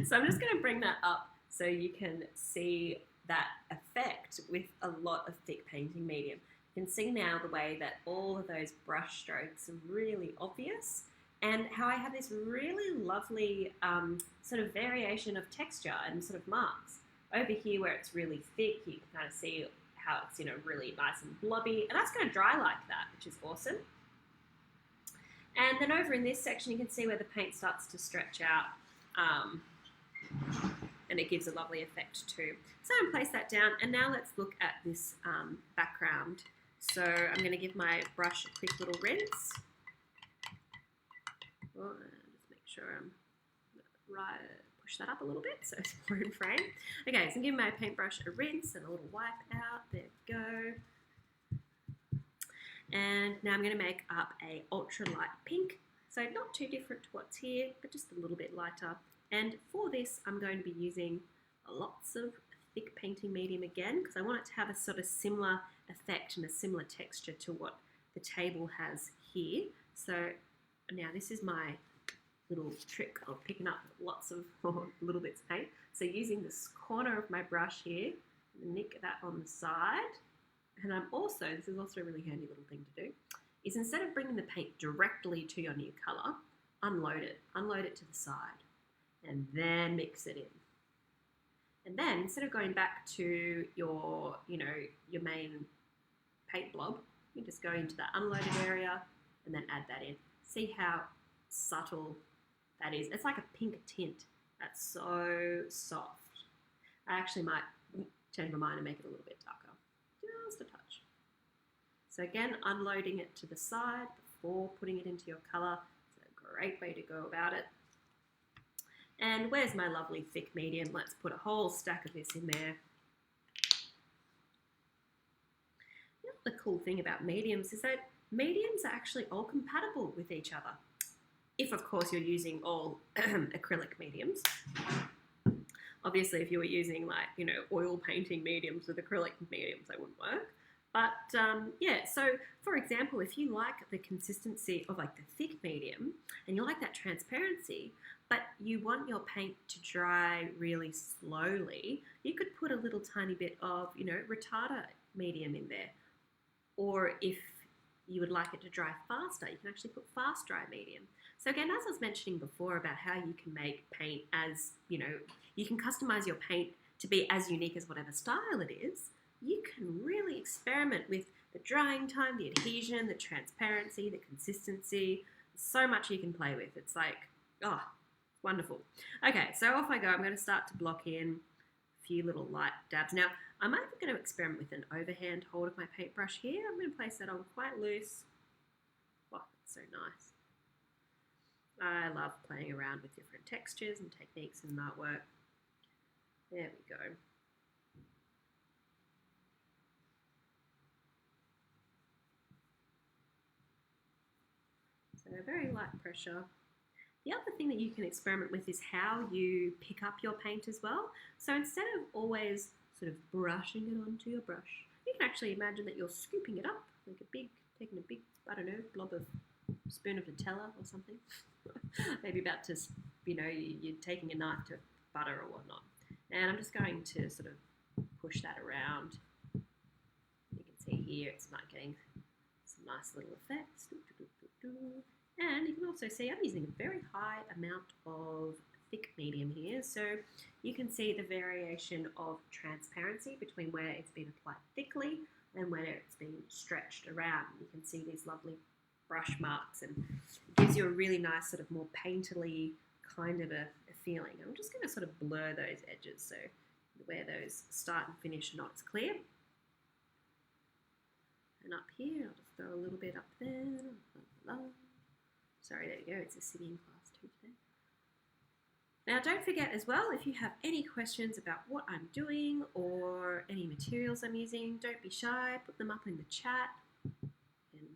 So I'm just going to bring that up so you can see that effect with a lot of thick painting medium. You can see now the way that all of those brush strokes are really obvious and how I have this really lovely sort of variation of texture and sort of marks. Over here where it's really thick, you can kind of see how it's, you know, really nice and blobby, and that's going to dry like that, which is awesome. And then over in this section, you can see where the paint starts to stretch out, and it gives a lovely effect too. So I'm going to place that down, and now let's look at this background. So I'm going to give my brush a quick little rinse. Oh, just make sure I'm right, push that up a little bit so it's more in frame. Okay, so I'm giving my paintbrush a rinse and a little wipe out. There we go. And now I'm going to make up a ultra light pink. So not too different to what's here, but just a little bit lighter. And for this, I'm going to be using lots of thick painting medium again, because I want it to have a sort of similar effect and a similar texture to what the table has here. So Now this is my little trick of picking up lots of little bits of paint. So using this corner of my brush here, nick that on the side, and this is also a really handy little thing to do, is instead of bringing the paint directly to your new colour, unload it to the side, and then mix it in. And then instead of going back to your main paint blob, you just go into that unloaded area and then add that in. See how subtle that is. It's like a pink tint. That's so soft. I actually might change my mind and make it a little bit darker, just a touch. So again, unloading it to the side before putting it into your colour. It's a great way to go about it. And where's my lovely thick medium? Let's put a whole stack of this in there. You know, the cool thing about mediums is that mediums are actually all compatible with each other. If, of course, you're using all acrylic mediums. Obviously, if you were using oil painting mediums with acrylic mediums, they wouldn't work. But yeah, so for example, if you like the consistency of the thick medium and you like that transparency, but you want your paint to dry really slowly, you could put a little tiny bit of, retarder medium in there. Or if you would like it to dry faster, you can actually put fast dry medium. So again, as I was mentioning before about how you can make paint as, you can customize your paint to be as unique as whatever style it is, you can really experiment with the drying time, the adhesion, the transparency, the consistency. So much you can play with. It's wonderful. Okay, so off I go. I'm going to start to block in a few little light dabs. Now, I'm either going to experiment with an overhand hold of my paintbrush here. I'm going to place that on quite loose. Oh, that's so nice. I love playing around with different textures and techniques in artwork. There we go. So very light pressure. The other thing that you can experiment with is how you pick up your paint as well. So instead of always sort of brushing it onto your brush, you can actually imagine that you're scooping it up, like taking a big, I don't know, blob of spoon of Nutella or something. Maybe about to, you're taking a knife to butter or whatnot. And I'm just going to sort of push that around. You can see here it's not getting some nice little effects. And you can also see I'm using a very high amount of thick medium here, so you can see the variation of transparency between where it's been applied thickly and where it's been stretched around. You can see these lovely brush marks, and it gives you a really nice sort of more painterly kind of a feeling. I'm just going to sort of blur those edges so where those start and finish are not as clear. And up here, I'll just throw a little bit up there. Sorry, there you go, it's a sitting class too today. Now don't forget as well, if you have any questions about what I'm doing or any materials I'm using, don't be shy, put them up in the chat and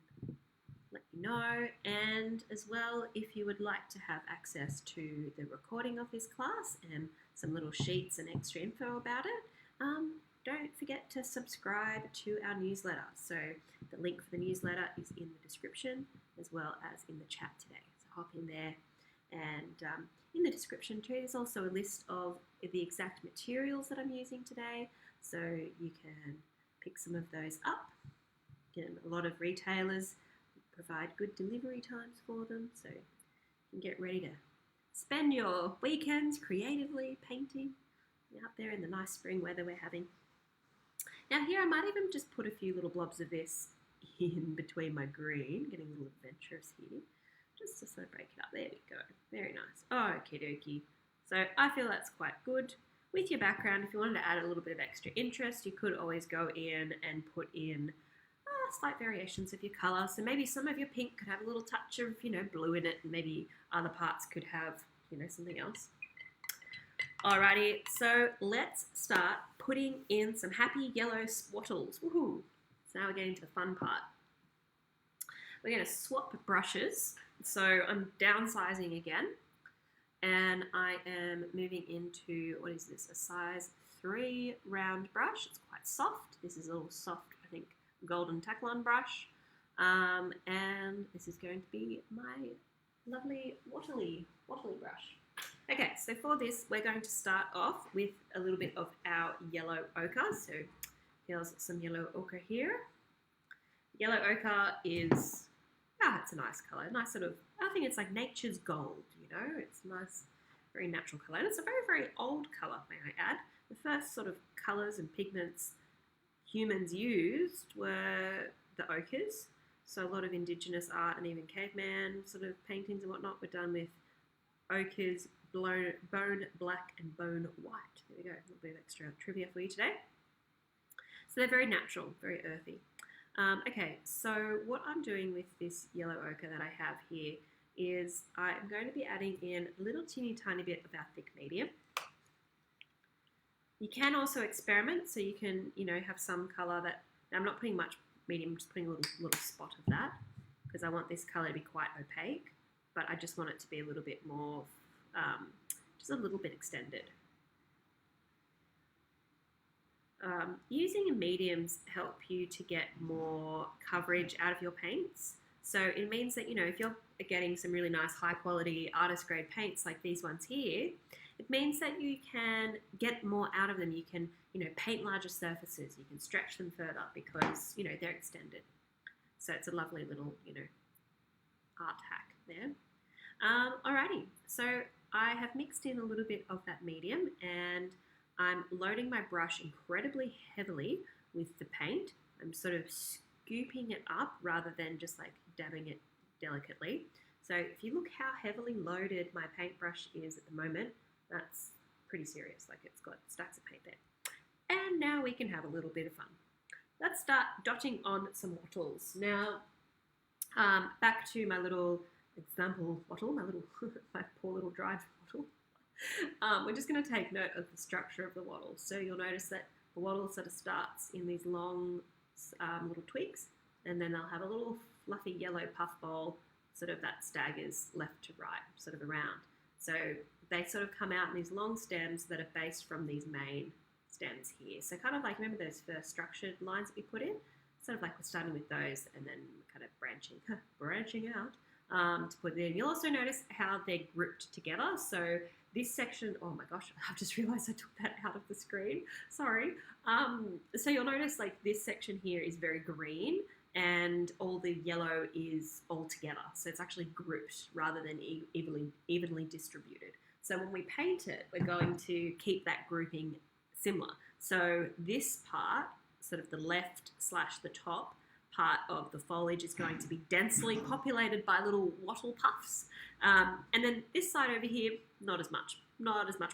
let me know. And as well, if you would like to have access to the recording of this class and some little sheets and extra info about it, don't forget to subscribe to our newsletter. So the link for the newsletter is in the description as well as in the chat today. So hop in there, and in the description too there's also a list of the exact materials that I'm using today, so you can pick some of those up. Again, a lot of retailers provide good delivery times for them, so you can get ready to spend your weekends creatively painting out there in the nice spring weather we're having. Now here I might even just put a few little blobs of this in between my green, getting a little adventurous here, just to sort of break it up. There we go, very nice. Okie dokie. So I feel that's quite good. With your background, if you wanted to add a little bit of extra interest, you could always go in and put in slight variations of your colour. So maybe some of your pink could have a little touch of, blue in it, and maybe other parts could have, something else. Alrighty, so let's start putting in some happy yellow swattles. Woohoo! So now we're getting to the fun part. We're going to swap brushes. So I'm downsizing again, and I am moving into, what is this, a size 3 round brush. It's quite soft. This is a little soft, I think, golden Taklon brush. And this is going to be my lovely wattly brush. Okay, so for this, we're going to start off with a little bit of our yellow ochre. So here's some yellow ochre here. Yellow ochre is, it's a nice colour. Nice sort of, I think it's like nature's gold, you know. It's a nice, very natural colour. And it's a very, very old colour, may I add. The first sort of colours and pigments humans used were the ochres. So a lot of indigenous art and even caveman sort of paintings and whatnot were done with ochres, bone black and bone white. There we go, a little bit of extra trivia for you today. So they're very natural, very earthy. Okay, so what I'm doing with this yellow ochre that I have here is I'm going to be adding in a little teeny tiny bit of our thick medium. You can also experiment, so you can, you know, have some colour that, now I'm not putting much medium, I'm just putting a little spot of that because I want this colour to be quite opaque, but I just want it to be a little bit more, just a little bit extended. Using mediums help you to get more coverage out of your paints. So it means that, you know, if you're getting some really nice high quality artist grade paints like these ones here, it means that you can get more out of them. You can, you know, paint larger surfaces. You can stretch them further because, you know, they're extended. So it's a lovely little, you know, art hack there. Alrighty, so I have mixed in a little bit of that medium and I'm loading my brush incredibly heavily with the paint. I'm sort of scooping it up rather than just like dabbing it delicately. So if you look how heavily loaded my paintbrush is at the moment, that's pretty serious, like it's got stacks of paint there. And now we can have a little bit of fun. Let's start dotting on some wattles. Now, back to my little example wattle, my poor little dried wattle. We're just going to take note of the structure of the wattle. So you'll notice that the wattle sort of starts in these long little twigs, and then they'll have a little fluffy yellow puff bowl sort of that staggers left to right, sort of around. So they sort of come out in these long stems that are based from these main stems here. So kind of like, remember those first structured lines that we put in? Sort of like we're starting with those and then kind of branching out to put it in. You'll also notice how they're grouped together. So this section, oh my gosh, I've just realized I took that out of the screen. Sorry. So you'll notice like this section here is very green and all the yellow is all together. So it's actually grouped rather than evenly distributed. So when we paint it, we're going to keep that grouping similar. So this part, sort of the left / the top part of the foliage is going to be densely populated by little wattle puffs. And then this side over here, not as much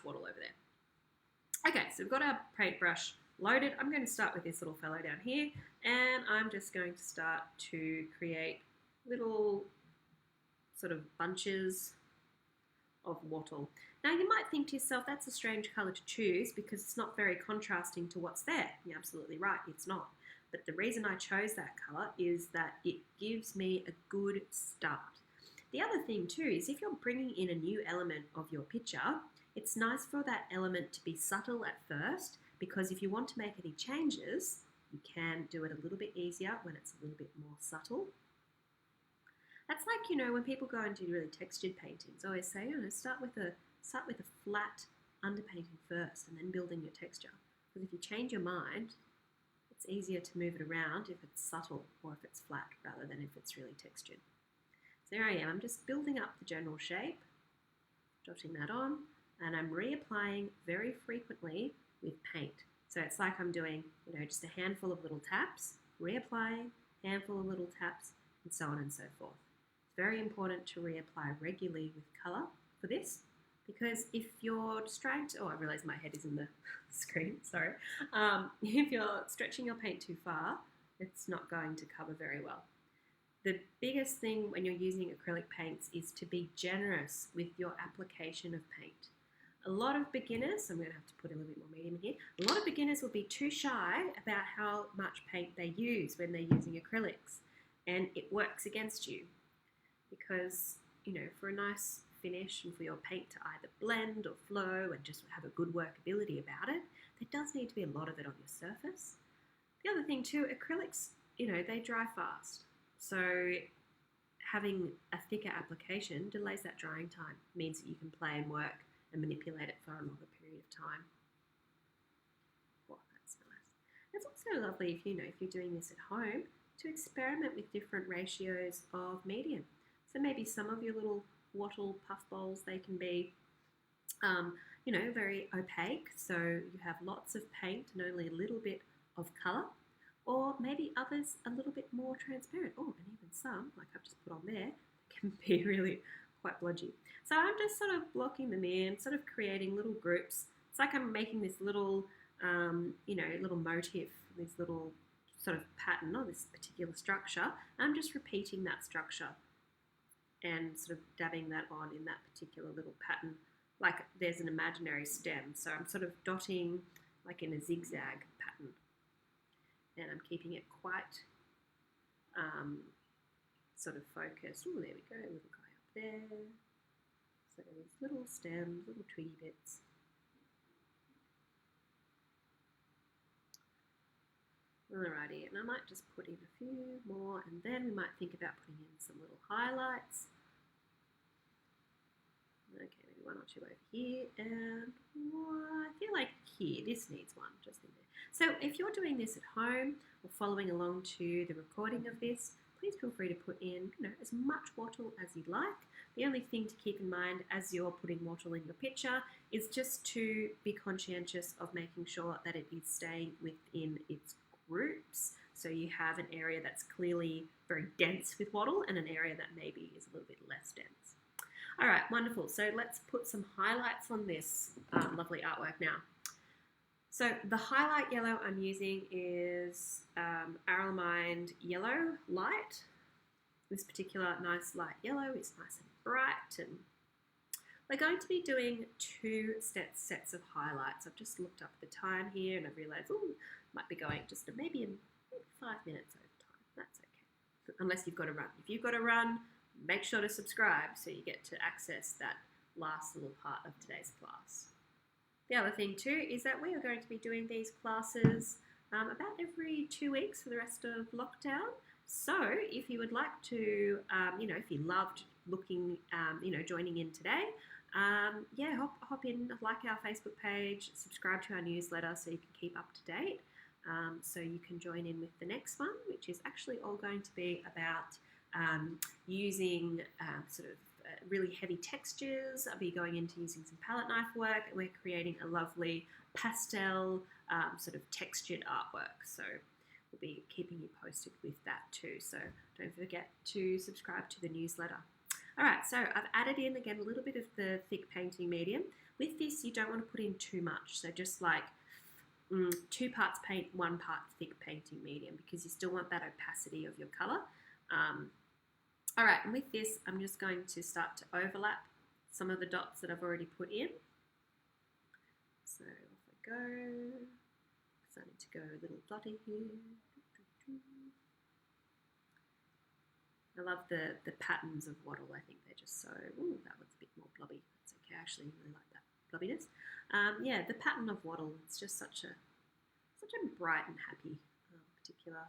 wattle over there. Okay, so we've got our paintbrush loaded. I'm going to start with this little fellow down here, and I'm just going to start to create little sort of bunches of wattle. Now you might think to yourself, that's a strange colour to choose because it's not very contrasting to what's there. You're absolutely right, it's not. But the reason I chose that colour is that it gives me a good start. The other thing too is if you're bringing in a new element of your picture, it's nice for that element to be subtle at first, because if you want to make any changes, you can do it a little bit easier when it's a little bit more subtle. That's like, you know, when people go and do really textured paintings, I always say, you know, start with a flat underpainting first and then building your texture. Because if you change your mind, it's easier to move it around if it's subtle or if it's flat rather than if it's really textured. So there I am, I'm just building up the general shape, dotting that on, and I'm reapplying very frequently with paint. So it's like I'm doing, you know, just a handful of little taps, reapplying, handful of little taps, and so on and so forth. It's very important to reapply regularly with colour for this, because if you're just trying to, I realise my head is in the screen, sorry. If you're stretching your paint too far, it's not going to cover very well. The biggest thing when you're using acrylic paints is to be generous with your application of paint. A lot of beginners, I'm going to have to put a little bit more medium here, a lot of beginners will be too shy about how much paint they use when they're using acrylics, and it works against you because, you know, for a nice finish and for your paint to either blend or flow and just have a good workability about it, there does need to be a lot of it on your surface. The other thing too, acrylics, you know, they dry fast. So having a thicker application delays that drying time, means that you can play and work and manipulate it for a longer period of time. Oh, that's nice. It's also lovely if if you're doing this at home, to experiment with different ratios of medium. So maybe some of your little Wattle puff bowls, they can be very opaque, so you have lots of paint and only a little bit of colour, or maybe others a little bit more transparent. Oh, and even some, like I've just put on there, can be really quite blodgy. So I'm just sort of blocking them in, sort of creating little groups. It's like I'm making this little, little motif, this little sort of pattern or this particular structure. I'm just repeating that structure and sort of dabbing that on in that particular little pattern, like there's an imaginary stem. So I'm sort of dotting like in a zigzag pattern, and I'm keeping it quite sort of focused. Oh, there we go, little guy up there. So these little stems, little twiggy bits. Alrighty, and I might just put in a few more, and then we might think about putting in some little highlights. Okay, maybe one or two over here, and I feel like here, this needs one just in there. So if you're doing this at home or following along to the recording of this, please feel free to put in, as much wattle as you'd like. The only thing to keep in mind as you're putting wattle in your picture is just to be conscientious of making sure that it is staying within its groups. So you have an area that's clearly very dense with wattle and an area that maybe is a little bit less dense. All right, wonderful. So let's put some highlights on this lovely artwork now. So the highlight yellow I'm using is Aralamine Yellow Light. This particular nice light yellow is nice and bright, and we're going to be doing 2 sets of highlights. I've just looked up the time here and I've realised, might be going just maybe in 5 minutes over time. That's okay, unless you've got to run. If you've got to run, make sure to subscribe so you get to access that last little part of today's class. The other thing too is that we are going to be doing these classes about every 2 weeks for the rest of lockdown. So if you would like to, if you loved looking, joining in today, hop in, like our Facebook page, subscribe to our newsletter so you can keep up to date. So you can join in with the next one, which is actually all going to be about using really heavy textures. I'll be going into using some palette knife work, and we're creating a lovely pastel sort of textured artwork. So we'll be keeping you posted with that too. So don't forget to subscribe to the newsletter. All right, so I've added in again a little bit of the thick painting medium. With this, you don't want to put in too much. So just like 2 parts paint, 1 part thick painting medium, because you still want that opacity of your color. All right, and with this, I'm just going to start to overlap some of the dots that I've already put in. So off I go. So I need to go a little dotty here. I love the patterns of wattle. I think they're just so, that one's a bit more blobby. That's okay, I actually really like that blobbiness. The pattern of wattle, it's just such a bright and happy particular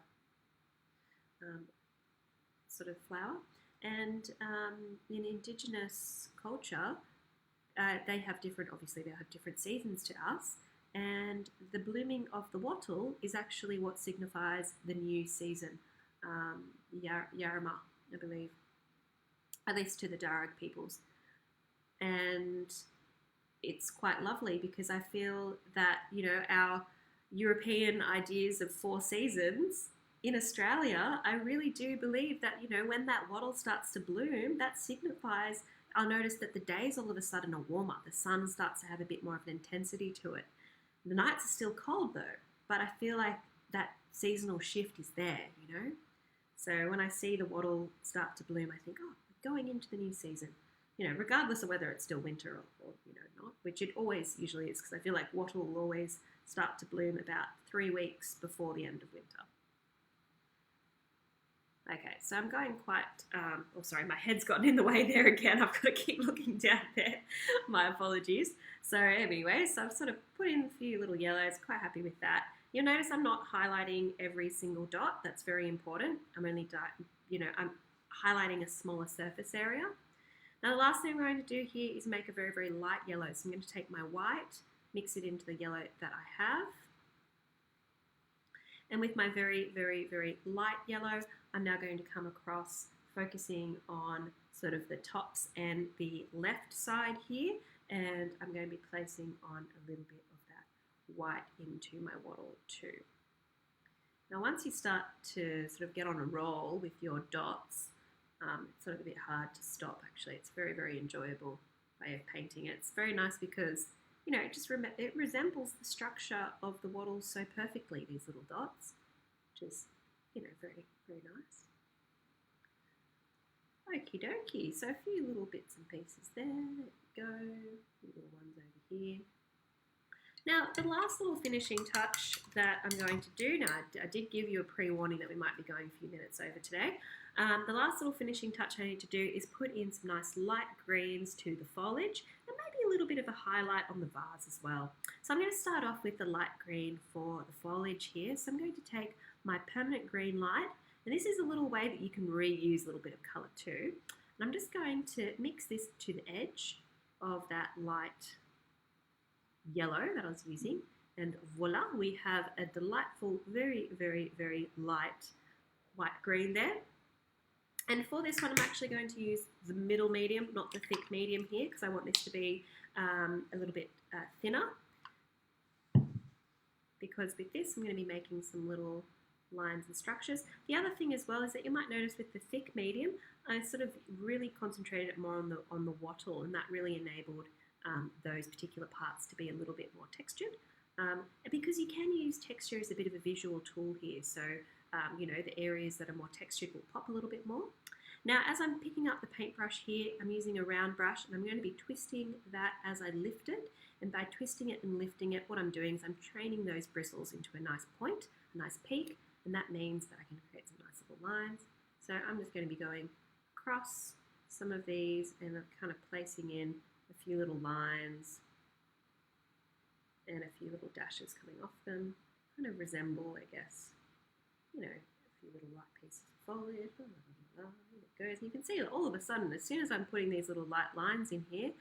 sort of flower. And in Indigenous culture, they have different seasons to us, and the blooming of the wattle is actually what signifies the new season. Yarama, I believe, at least to the Darug peoples. And it's quite lovely because I feel that, our European ideas of 4 seasons, in Australia, I really do believe that, when that wattle starts to bloom, that signifies, I'll notice that the days all of a sudden are warmer. The sun starts to have a bit more of an intensity to it. The nights are still cold though, but I feel like that seasonal shift is there, So when I see the wattle start to bloom, I think, we're going into the new season, regardless of whether it's still winter or not, which it always usually is, because I feel like wattle will always start to bloom about 3 weeks before the end of winter. Okay, so I'm going quite, my head's gotten in the way there again. I've got to keep looking down there. My apologies. So anyway, so I've sort of put in a few little yellows, quite happy with that. You'll notice I'm not highlighting every single dot. That's very important. I'm only, I'm highlighting a smaller surface area. Now the last thing we're going to do here is make a very, very light yellow. So I'm going to take my white, mix it into the yellow that I have. And with my very, very, very light yellow, I'm now going to come across focusing on sort of the tops and the left side here. And I'm going to be placing on a little bit of that white into my wattle too. Now once you start to sort of get on a roll with your dots, it's sort of a bit hard to stop actually. It's a very, very enjoyable way of painting it. It's very nice because, you know, it resembles the structure of the wattle so perfectly, these little dots, which is, you know, very, very nice. Okie dokie, so a few little bits and pieces there, there we go, a few little ones over here. Now, the last little finishing touch that I'm going to do, now I did give you a pre-warning that we might be going a few minutes over today. The last little finishing touch I need to do is put in some nice light greens to the foliage and maybe a little bit of a highlight on the vase as well. So I'm going to start off with the light green for the foliage here. So I'm going to take my permanent green light, and this is a little way that you can reuse a little bit of colour too. And I'm just going to mix this to the edge of that light yellow that I was using, and voila, we have a delightful, very, very, very light white green there. And for this one, I'm actually going to use the middle medium, not the thick medium here, because I want this to be a little bit thinner. Because with this, I'm going to be making some little lines and structures. The other thing as well is that you might notice with the thick medium, I sort of really concentrated it more on the wattle, and that really enabled those particular parts to be a little bit more textured. Because you can use texture as a bit of a visual tool here, so you know, the areas that are more textured will pop a little bit more. Now, as I'm picking up the paintbrush here, I'm using a round brush, and I'm going to be twisting that as I lift it. And by twisting it and lifting it, what I'm doing is I'm training those bristles into a nice point, a nice peak, and that means that I can create some nice little lines. So I'm just going to be going across some of these and kind of placing in a few little lines and a few little dashes coming off them, kind of resemble, I guess, you know, a few little light pieces of foliage. Blah, blah, blah, blah. There it goes. And you can see that all of a sudden, as soon as I'm putting these little light lines in here,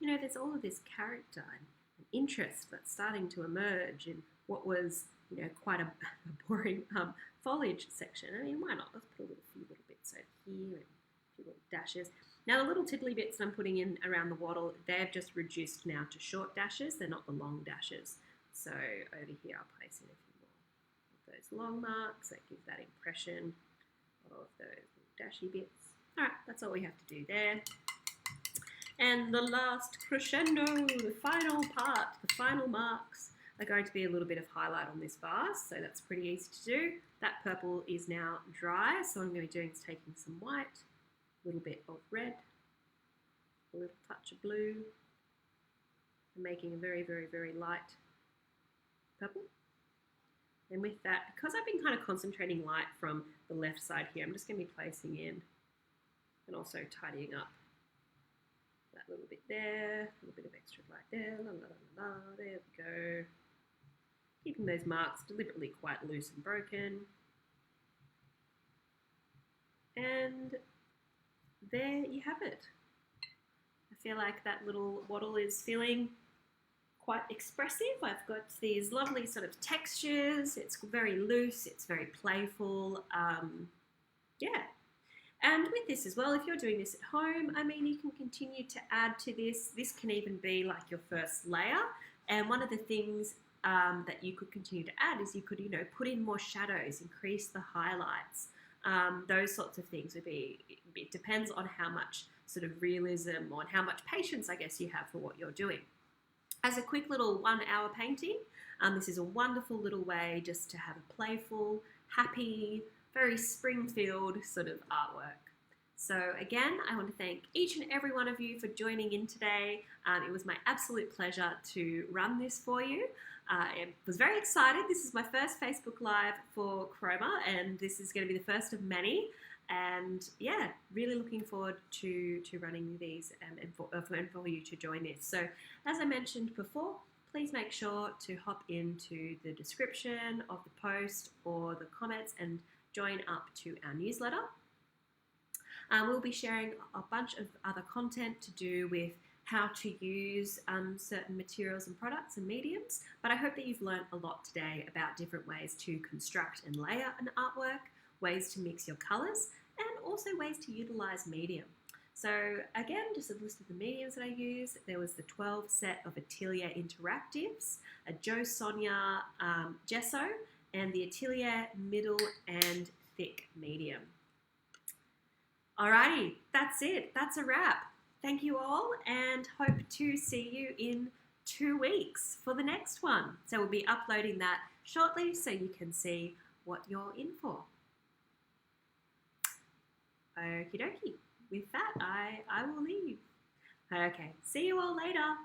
you know, there's all of this character and interest that's starting to emerge in what was, you know, quite a boring foliage section. I mean, why not? Let's put a few little bits over here and a few little dashes. Now, the little tiddly bits that I'm putting in around the wattle, they've just reduced now to short dashes. They're not the long dashes. So over here, I'll place in a few more of those long marks that give that impression of those little dashy bits. All right, that's all we have to do there. And the last crescendo, the final part, the final marks are going to be a little bit of highlight on this vase, so that's pretty easy to do. That purple is now dry, so what I'm going to be doing is taking some white, a little bit of red, a little touch of blue, and making a very, very, very light purple. And with that, because I've been kind of concentrating light from the left side here, I'm just going to be placing in and also tidying up that little bit there, a little bit of extra light there, la la la la, there we go. Keeping those marks deliberately quite loose and broken. And there you have it. I feel like that little wattle is feeling quite expressive. I've got these lovely sort of textures. It's very loose, it's very playful. Yeah. And with this as well, if you're doing this at home, I mean, you can continue to add to this. This can even be like your first layer. And one of the things that you could continue to add is you could, you know, put in more shadows, increase the highlights. Those sorts of things would be, it depends on how much sort of realism or how much patience, I guess, you have for what you're doing. As a quick little 1 hour painting, this is a wonderful little way just to have a playful, happy, very spring-filled sort of artwork. So again, I want to thank each and every one of you for joining in today. It was my absolute pleasure to run this for you. I was very excited. This is my first Facebook Live for Chroma, and this is going to be the first of many. And yeah, really looking forward to running these and for you to join this. So as I mentioned before, please make sure to hop into the description of the post or the comments and join up to our newsletter. We'll be sharing a bunch of other content to do with how to use certain materials and products and mediums, but I hope that you've learned a lot today about different ways to construct and layer an artwork, ways to mix your colors, and also ways to utilize medium. So again, just a list of the mediums that I use. There was the 12 set of Atelier Interactives, a Sonia Gesso, and the Atelier Middle and Thick Medium. Alrighty, that's it. That's a wrap. Thank you all, and hope to see you in 2 weeks for the next one. So we'll be uploading that shortly so you can see what you're in for. Okie dokie. With that, I will leave. Okay, see you all later.